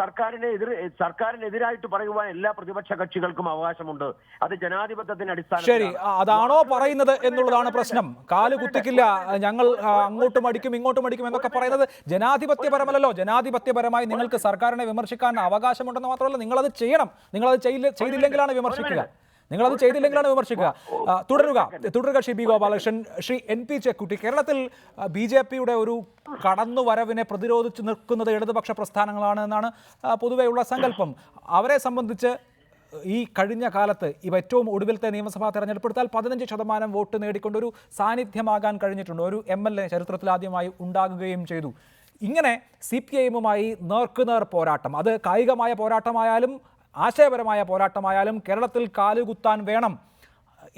സർക്കാരിനെതിരായിട്ട് പറയുവാൻ എല്ലാ പ്രതിപക്ഷ കക്ഷികൾക്കും അവകാശമുണ്ട്. അത് ജനാധിപത്യത്തിന്റെ അടിസ്ഥാനത്തിൽ. ശരി, അതാണോ പറയുന്നത് എന്നുള്ളതാണ് പ്രശ്നം. കാല് കുത്തിക്കില്ല, ഞങ്ങൾ അങ്ങോട്ടും അടിക്കും ഇങ്ങോട്ടും അടിക്കും എന്നൊക്കെ പറയുന്നത് ജനാധിപത്യപരമല്ലല്ലോ. ജനാധിപത്യപരമായി നിങ്ങൾക്ക് സർക്കാരിനെ വിമർശിക്കാൻ അവകാശമുണ്ടെന്ന് മാത്രമല്ല, നിങ്ങളത് ചെയ്യണം. നിങ്ങളത് ചെയ്തില്ലെങ്കിലാണ് വിമർശിക്കുക. തുടരുക. ശ്രീ ബി ഗോപാലകൃഷ്ണൻ, ശ്രീ NP ചെക്കുട്ടി, കേരളത്തിൽ BJPയുടെ ഒരു കടന്നുവരവിനെ പ്രതിരോധിച്ചു നിൽക്കുന്നത് ഇടതുപക്ഷ പ്രസ്ഥാനങ്ങളാണ് എന്നാണ് പൊതുവെയുള്ള സങ്കല്പം. അവരെ സംബന്ധിച്ച് ഈ കഴിഞ്ഞ കാലത്ത് ഏറ്റവും ഒടുവിലത്തെ നിയമസഭാ തെരഞ്ഞെടുപ്പെടുത്താൽ 15% വോട്ട് നേടിക്കൊണ്ടൊരു സാന്നിധ്യമാകാൻ കഴിഞ്ഞിട്ടുണ്ട്. ഒരു MLA ചരിത്രത്തിൽ ആദ്യമായി ഉണ്ടാകുകയും ചെയ്തു. ഇങ്ങനെ CPIയുമായി നേർക്കുനേർ പോരാട്ടം, അത് കായികമായ പോരാട്ടമായാലും ആശയപരമായ പോരാട്ടമായാലും കേരളത്തിൽ കാലുകുത്താൻ വേണം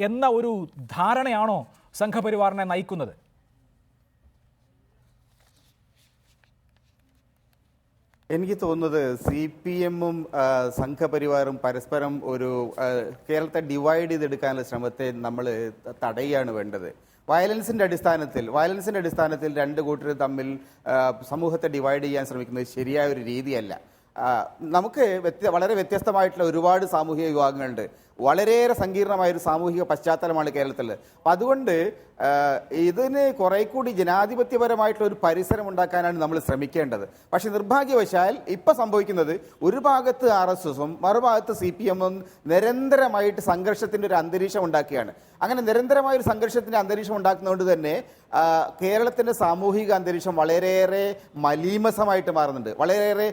എന്ന ഒരു ധാരണയാണോ സംഘപരിവാറിനെ നയിക്കുന്നത്? എനിക്ക് തോന്നുന്നത് CPM-ഉം സംഘപരിവാറും പരസ്പരം ഒരു കേരളത്തെ ഡിവൈഡ് ചെയ്തെടുക്കാനുള്ള ശ്രമത്തെ നമ്മൾ തടയുകയാണ് വേണ്ടത്. വയലൻസിന്റെ അടിസ്ഥാനത്തിൽ രണ്ട് കൂട്ടർ തമ്മിൽ സമൂഹത്തെ ഡിവൈഡ് ചെയ്യാൻ ശ്രമിക്കുന്നത് ശരിയായ ഒരു രീതിയല്ല. നമുക്ക് വളരെ വ്യത്യസ്തമായിട്ടുള്ള ഒരുപാട് സാമൂഹിക വിഭാഗങ്ങളുണ്ട്. വളരെയേറെ സങ്കീർണമായൊരു സാമൂഹിക പശ്ചാത്തലമാണ് കേരളത്തിൽ. അപ്പം അതുകൊണ്ട് ഇതിന് കുറെ കൂടി ജനാധിപത്യപരമായിട്ടുള്ള ഒരു പരിസരം ഉണ്ടാക്കാനാണ് നമ്മൾ ശ്രമിക്കേണ്ടത്. പക്ഷെ നിർഭാഗ്യവശാൽ ഇപ്പം സംഭവിക്കുന്നത് ഒരു ഭാഗത്ത് RSSും മറുഭാഗത്ത് CPM-ഉം നിരന്തരമായിട്ട് സംഘർഷത്തിൻ്റെ ഒരു അന്തരീക്ഷം ഉണ്ടാക്കുകയാണ്. അങ്ങനെ നിരന്തരമായ ഒരു സംഘർഷത്തിൻ്റെ അന്തരീക്ഷം ഉണ്ടാക്കുന്നതുകൊണ്ട് തന്നെ കേരളത്തിൻ്റെ സാമൂഹിക അന്തരീക്ഷം വളരെയേറെ മലീമസമായിട്ട് മാറുന്നുണ്ട്. വളരെയേറെ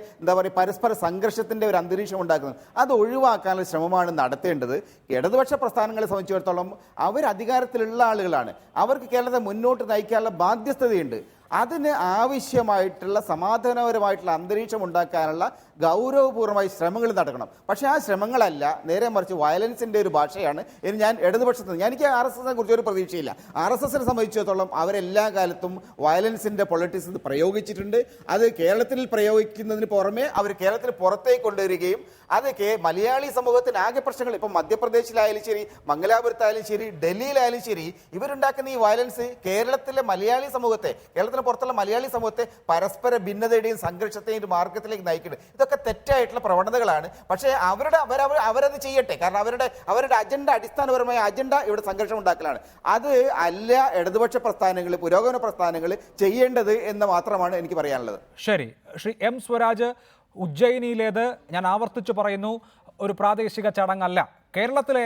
പരസ്പര സംഘർഷത്തിൻ്റെ ഒരു അന്തരീക്ഷം ഉണ്ടാക്കുന്നത്. അത് ഒഴിവാക്കാനുള്ള ശ്രമമാണ് നടത്തേണ്ടത്. ഇടതുപക്ഷ പ്രസ്ഥാനങ്ങളെ സംബന്ധിച്ചിടത്തോളം അവർ അധികാരത്തിലുള്ള ആളുകളാണ്. അവർക്ക് കേരളത്തെ മുന്നോട്ട് നയിക്കാനുള്ള ബാധ്യസ്ഥതയുണ്ട്. അതിന് ആവശ്യമായിട്ടുള്ള സമാധാനപരമായിട്ടുള്ള അന്തരീക്ഷം ഉണ്ടാക്കാനുള്ള ഗൗരവപൂർവ്വമായ ശ്രമങ്ങൾ നടക്കണം. പക്ഷേ ആ ശ്രമങ്ങളല്ല, നേരെ മറിച്ച് വയലൻസിൻ്റെ ഒരു ഭാഷയാണ്. ഇനി ഞാൻ ഇടതുപക്ഷത്ത് എനിക്ക് RSSനെ കുറിച്ച് ഒരു പ്രതീക്ഷയില്ല. RSSനെ സംബന്ധിച്ചിടത്തോളം അവരെല്ലാ കാലത്തും വയലൻസിൻ്റെ പൊളിറ്റിക്സ് പ്രയോഗിച്ചിട്ടുണ്ട്. അത് കേരളത്തിൽ പ്രയോഗിക്കുന്നതിന് പുറമെ അവർ കേരളത്തിന് പുറത്തേക്ക് കൊണ്ടുവരികയും അത് മലയാളി സമൂഹത്തിന് ആകെ പ്രശ്നങ്ങൾ, ഇപ്പം മധ്യപ്രദേശിലായാലും ശരി, മംഗലാപുരത്തായാലും ശരി, ഡൽഹിയിലായാലും ശരി, ഇവരുണ്ടാക്കുന്ന ഈ വയലൻസ് കേരളത്തിലെ മലയാളി സമൂഹത്തെ, കേരളത്തിലെ കേരളത്തിന് പുറത്തുള്ള മലയാളി സമൂഹത്തെ പരസ്പര ഭിന്നതയുടെയും സംഘർഷത്തെയും ഒരു മാർഗത്തിലേക്ക് നയിക്കുന്നുണ്ട്. ഇതൊക്കെ തെറ്റായിട്ടുള്ള പ്രവണതകളാണ്. പക്ഷേ അവരത് ചെയ്യട്ടെ. കാരണം അവരുടെ അജണ്ട, അടിസ്ഥാനപരമായ അജണ്ട ഇവിടെ സംഘർഷം ഉണ്ടാക്കലാണ്. അത് അല്ല ഇടതുപക്ഷ പ്രസ്ഥാനങ്ങൾ, പുരോഗമന പ്രസ്ഥാനങ്ങൾ ചെയ്യേണ്ടത് എന്ന് മാത്രമാണ് എനിക്ക് പറയാനുള്ളത്. ശരി, ശ്രീ എം സ്വരാജ്, ഉജ്ജയിനിയിലേത് ഞാൻ ആവർത്തിച്ചു പറയുന്നു ഒരു പ്രാദേശിക ചടങ്ങല്ല. കേരളത്തിലെ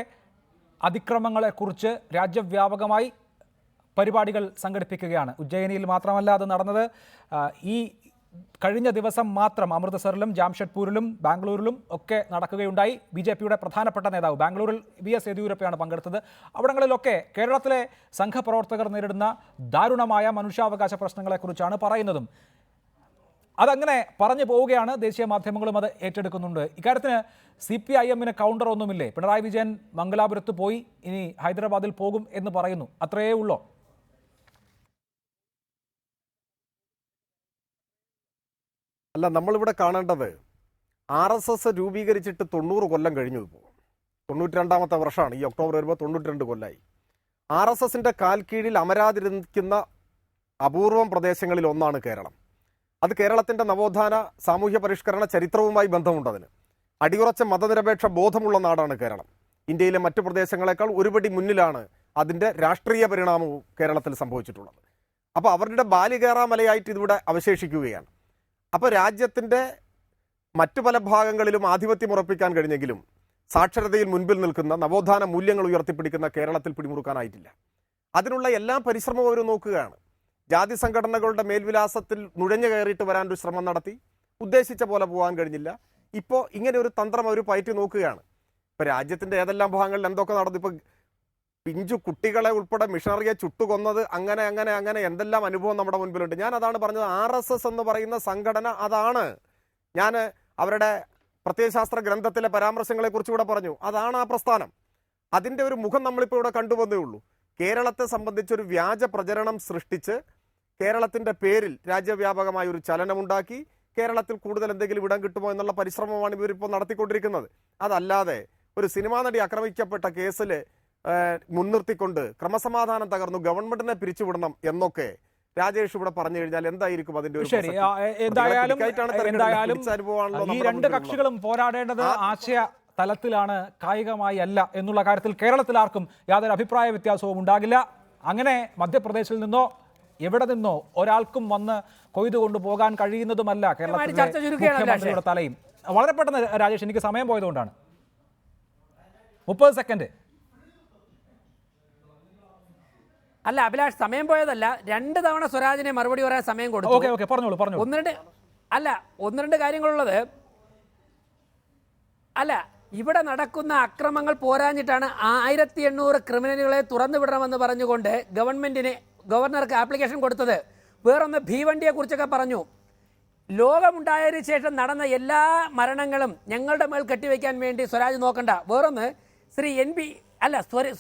അതിക്രമങ്ങളെക്കുറിച്ച് രാജ്യവ്യാപകമായി പരിപാടികൾ സംഘടിപ്പിക്കുകയാണ്. ഉജ്ജയിനിയിൽ മാത്രമല്ല അത് നടന്നത്. ഈ കഴിഞ്ഞ ദിവസം മാത്രം അമൃത്സറിലും ജാംഷഡ്പൂരിലും ബാംഗ്ലൂരിലും ഒക്കെ നടക്കുകയുണ്ടായി. BJPയുടെ പ്രധാനപ്പെട്ട നേതാവ് ബാംഗ്ലൂരിൽ VS യെദ്യൂരപ്പയാണ് പങ്കെടുത്തത്. അവിടങ്ങളിലൊക്കെ കേരളത്തിലെ സംഘപ്രവർത്തകർ നേരിടുന്ന ദാരുണമായ മനുഷ്യാവകാശ പ്രശ്നങ്ങളെക്കുറിച്ചാണ് പറയുന്നതും. അതങ്ങനെ പറഞ്ഞു പോവുകയാണ്. ദേശീയ മാധ്യമങ്ങളും അത് ഏറ്റെടുക്കുന്നുണ്ട്. ഇക്കാര്യത്തിന് CPIM-ന് കൗണ്ടർ ഒന്നുമില്ലേ? പിണറായി വിജയൻ മംഗലാപുരത്ത് പോയി, ഇനി ഹൈദരാബാദിൽ പോകും എന്ന് പറയുന്നു. അത്രയേ ഉള്ളോ? അല്ല, നമ്മളിവിടെ കാണേണ്ടത് RSS രൂപീകരിച്ചിട്ട് 90 കൊല്ലം കഴിഞ്ഞു. ഇപ്പോൾ 92ാമത്തെ വർഷമാണ്. ഈ ഒക്ടോബർ വരുമ്പോൾ 92 കൊല്ലമായി. RSSന്റെ കാൽ കീഴിൽ അമരാതിരിക്കുന്ന അപൂർവം പ്രദേശങ്ങളിൽ ഒന്നാണ് കേരളം. അത് കേരളത്തിൻ്റെ നവോത്ഥാന സാമൂഹ്യ പരിഷ്കരണ ചരിത്രവുമായി ബന്ധമുണ്ടതിന്. അടിയുറച്ച മതനിരപേക്ഷ ബോധമുള്ള നാടാണ് കേരളം. ഇന്ത്യയിലെ മറ്റു പ്രദേശങ്ങളെക്കാൾ ഒരുപടി മുന്നിലാണ് അതിൻ്റെ രാഷ്ട്രീയ പരിണാമവും കേരളത്തിൽ സംഭവിച്ചിട്ടുള്ളത്. അപ്പോൾ അവരുടെ ബാലികേറാമലയായിട്ട് ഇതിവിടെ അവശേഷിക്കുകയാണ്. അപ്പോൾ രാജ്യത്തിൻ്റെ മറ്റു പല ഭാഗങ്ങളിലും ആധിപത്യം ഉറപ്പിക്കാൻ കഴിഞ്ഞെങ്കിലും സാക്ഷരതയിൽ മുൻപിൽ നിൽക്കുന്ന നവോത്ഥാന മൂല്യങ്ങൾ ഉയർത്തിപ്പിടിക്കുന്ന കേരളത്തിൽ പിടിമുറുക്കാനായിട്ടില്ല. അതിനുള്ള എല്ലാ പരിശ്രമവും അവർ നോക്കുകയാണ്. ജാതി സംഘടനകളുടെ മേൽവിലാസത്തിൽ നുഴഞ്ഞു കയറിയിട്ട് വരാനൊരു ശ്രമം നടത്തി. ഉദ്ദേശിച്ച പോലെ പോകാൻ കഴിഞ്ഞില്ല. ഇപ്പോൾ ഇങ്ങനെ ഒരു തന്ത്രം അവർ പയറ്റി നോക്കുകയാണ്. ഇപ്പോൾ രാജ്യത്തിൻ്റെ ഏതെല്ലാം ഭാഗങ്ങളിൽ എന്തൊക്കെ നടന്നു. ഇപ്പോൾ പിഞ്ചു കുട്ടികളെ ഉൾപ്പെടെ മിഷണറിയെ ചുട്ടുകൊന്നത്, അങ്ങനെ അങ്ങനെ അങ്ങനെ എന്തെല്ലാം അനുഭവം നമ്മുടെ മുൻപിലുണ്ട്. ഞാൻ അതാണ് പറഞ്ഞത്. RSS എന്ന് പറയുന്ന സംഘടന അതാണ്. ഞാൻ അവരുടെ പ്രത്യയശാസ്ത്ര ഗ്രന്ഥത്തിലെ പരാമർശങ്ങളെക്കുറിച്ച് ഇവിടെ പറഞ്ഞു. അതാണ് ആ പ്രസ്ഥാനം. അതിൻ്റെ ഒരു മുഖം നമ്മളിപ്പോൾ ഇവിടെ കണ്ടുവന്നേ ഉള്ളൂ. കേരളത്തെ സംബന്ധിച്ചൊരു വ്യാജ പ്രചരണം സൃഷ്ടിച്ച് കേരളത്തിൻ്റെ പേരിൽ രാജ്യവ്യാപകമായ ഒരു ചലനമുണ്ടാക്കി കേരളത്തിൽ കൂടുതൽ എന്തെങ്കിലും ഇടം കിട്ടുമോ എന്നുള്ള പരിശ്രമമാണ് ഇവരിപ്പോൾ നടത്തിക്കൊണ്ടിരിക്കുന്നത്. അതല്ലാതെ ഒരു സിനിമാ നടി ആക്രമിക്കപ്പെട്ട കേസിൽ മുൻനിർത്തിക്കൊണ്ട് ക്രമസമാധാനം തകർന്നു, ഗവൺമെന്റിനെ പിരിച്ചുവിടണം എന്നൊക്കെ രാജേഷ് ഇവിടെ പറഞ്ഞു കഴിഞ്ഞാൽ എന്തായിരിക്കും അതിന്റെ ഒരു ശരി? എന്തായാലും ഈ രണ്ട് കക്ഷികളും പോരാടേണ്ടത് ആശയ തലത്തിലാണ്, കായികമായി അല്ല എന്നുള്ള കാര്യത്തിൽ കേരളത്തിൽ ആർക്കും യാതൊരു അഭിപ്രായ വ്യത്യാസവും ഉണ്ടാകില്ല. അങ്ങനെ മധ്യപ്രദേശിൽ നിന്നോ എവിടെ നിന്നോ ഒരാൾക്കും വന്ന് കൊയ്തു കൊണ്ടുപോകാൻ കഴിയുന്നതുമല്ല കേരളത്തിലെ മുഖ്യമന്ത്രിയുടെ തലയും. വളരെ പെട്ടെന്ന് രാജേഷ്, എനിക്ക് സമയം പോയതുകൊണ്ടാണ്. 30 സെക്കൻഡ്. അല്ല അഭിലാഷ്, സമയം പോയതല്ല. 2 തവണ സ്വരാജിനെ മറുപടി പറയാൻ സമയം കൊടുത്തു. പറഞ്ഞോളൂ. ഒന്ന് രണ്ട് കാര്യങ്ങളുള്ളത്. അല്ല, ഇവിടെ നടക്കുന്ന അക്രമങ്ങൾ പോരാഞ്ഞിട്ടാണ് 1800 ക്രിമിനലുകളെ തുറന്നു വിടണമെന്ന് പറഞ്ഞുകൊണ്ട് ഗവർണർക്ക് ആപ്ലിക്കേഷൻ കൊടുത്തത്. വേറൊന്ന് ഭീവണ്ടിയെ കുറിച്ചൊക്കെ പറഞ്ഞു. ലോകമുണ്ടായതിനു ശേഷം നടന്ന എല്ലാ മരണങ്ങളും ഞങ്ങളുടെ മേൽ കെട്ടിവെക്കാൻ വേണ്ടി സ്വരാജ് നോക്കണ്ട. വേറൊന്ന്, ശ്രീ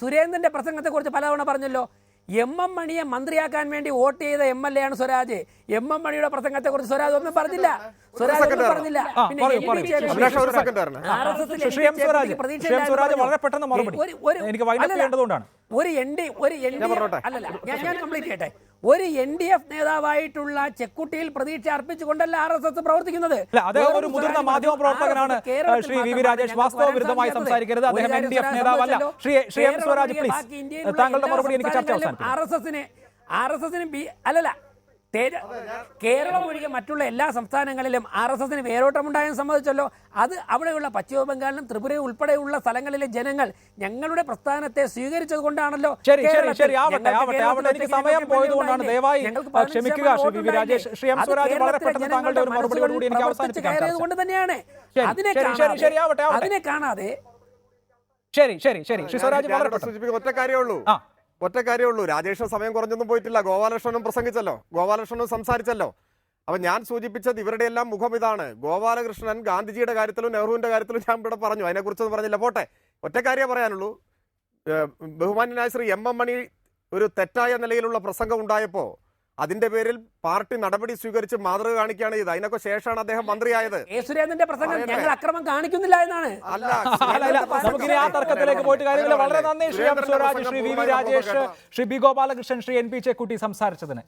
സുരേന്ദ്രന്റെ പ്രസംഗത്തെക്കുറിച്ച് പലതവണ പറഞ്ഞല്ലോ. MM മണിയെ മന്ത്രിയാക്കാൻ വേണ്ടി വോട്ട് ചെയ്ത MLA ആണ് സ്വരാജ്. MM മണിയുടെ പ്രസംഗത്തെക്കുറിച്ച് സ്വരാജ് ഒന്നും പറഞ്ഞില്ല. ഒരു NDF നേതാവായിട്ടുള്ള ചെക്കുട്ടിയിൽ പ്രതീക്ഷ അർപ്പിച്ചുകൊണ്ടല്ല RSS പ്രവർത്തിക്കുന്നത്. ഒരു മുതിർന്ന മാധ്യമ പ്രവർത്തകനാണ് ശ്രീ VV രാജേഷ്. വാസ്തവ വിരുദ്ധമായി സംസാരിക്കരുത്. അദ്ദേഹം NDF നേതാവല്ല. ശ്രീ എം സ്വരാജ്, പ്ലീസ് താങ്കളുടെ മറുപടി എനിക്ക് ചർച്ച അവസാനിപ്പിക്കാം. RSSന് അല്ലല്ല, കേരളം ഒഴികെ മറ്റുള്ള എല്ലാ സംസ്ഥാനങ്ങളിലും RSSന് വേരോട്ടമുണ്ടായെന്ന് സമ്മതിച്ചല്ലോ. അത് അവിടെയുള്ള പശ്ചിമ ബംഗാളിലും ത്രിപുരയും ഉൾപ്പെടെയുള്ള സ്ഥലങ്ങളിലെ ജനങ്ങൾ ഞങ്ങളുടെ പ്രസ്ഥാനത്തെ സ്വീകരിച്ചത് കൊണ്ടാണല്ലോ. എനിക്ക് സമയം പോയതുകൊണ്ടാണ്. ദയവായി ക്ഷമിക്കുക ശ്രീ VV രാജേഷ്. ശ്രീ എം സ്വരാജ്, വളരെ പെട്ടെന്ന് താങ്കളുടെ ഒരു മറുപടിയോടുകൂടി എനിക്ക് അവസാനിപ്പിക്കാം. കൊണ്ട് തന്നെയാണ് അതിനെ കാണാതെ. ശരി ശ്രീ സ്വരാജ്, വളരെ പെട്ടെന്ന്. ഒറ്റ കാര്യമുള്ളൂ. രാജേഷ് സമയം കുറഞ്ഞൊന്നും പോയിട്ടില്ല. ഗോപാലകൃഷ്ണനും പ്രസംഗിച്ചല്ലോ, ഗോപാലകൃഷ്ണനും സംസാരിച്ചല്ലോ. അപ്പം ഞാൻ സൂചിപ്പിച്ചത് ഇവരുടെ എല്ലാം മുഖം ഇതാണ്. ഗോപാലകൃഷ്ണൻ ഗാന്ധിജിയുടെ കാര്യത്തിലും നെഹ്റുവിൻ്റെ കാര്യത്തിലും ഞാൻ ഇവിടെ പറഞ്ഞു, അതിനെക്കുറിച്ചൊന്നും പറഞ്ഞില്ല. പോട്ടെ, ഒറ്റ കാര്യമേ പറയാനുള്ളൂ. ബഹുമാന്യനായ ശ്രീ MM മണി ഒരു തെറ്റായ നിലയിലുള്ള പ്രസംഗം ഉണ്ടായപ്പോൾ അതിന്റെ പേരിൽ പാർട്ടി നടപടി സ്വീകരിച്ച് മാതൃക കാണിക്കുകയാണ് ചെയ്തത്. അതിനൊക്കെ ശേഷമാണ് അദ്ദേഹം മന്ത്രിയായത്. സുരേന്ദ്രന്റെ പ്രസംഗം ഞങ്ങൾ അക്രമം കാണിക്കുന്നില്ല എന്നാണ്. നമുക്കിനി ആ തർക്കത്തിലേക്ക് പോയിട്ട് കാര്യമില്ല. വളരെ നന്ദി Shri M Swaraj, Shri VV Rajesh, Shri B Gopalakrishnan, Shri NP Chekkutty സംസാരിച്ചതിന്.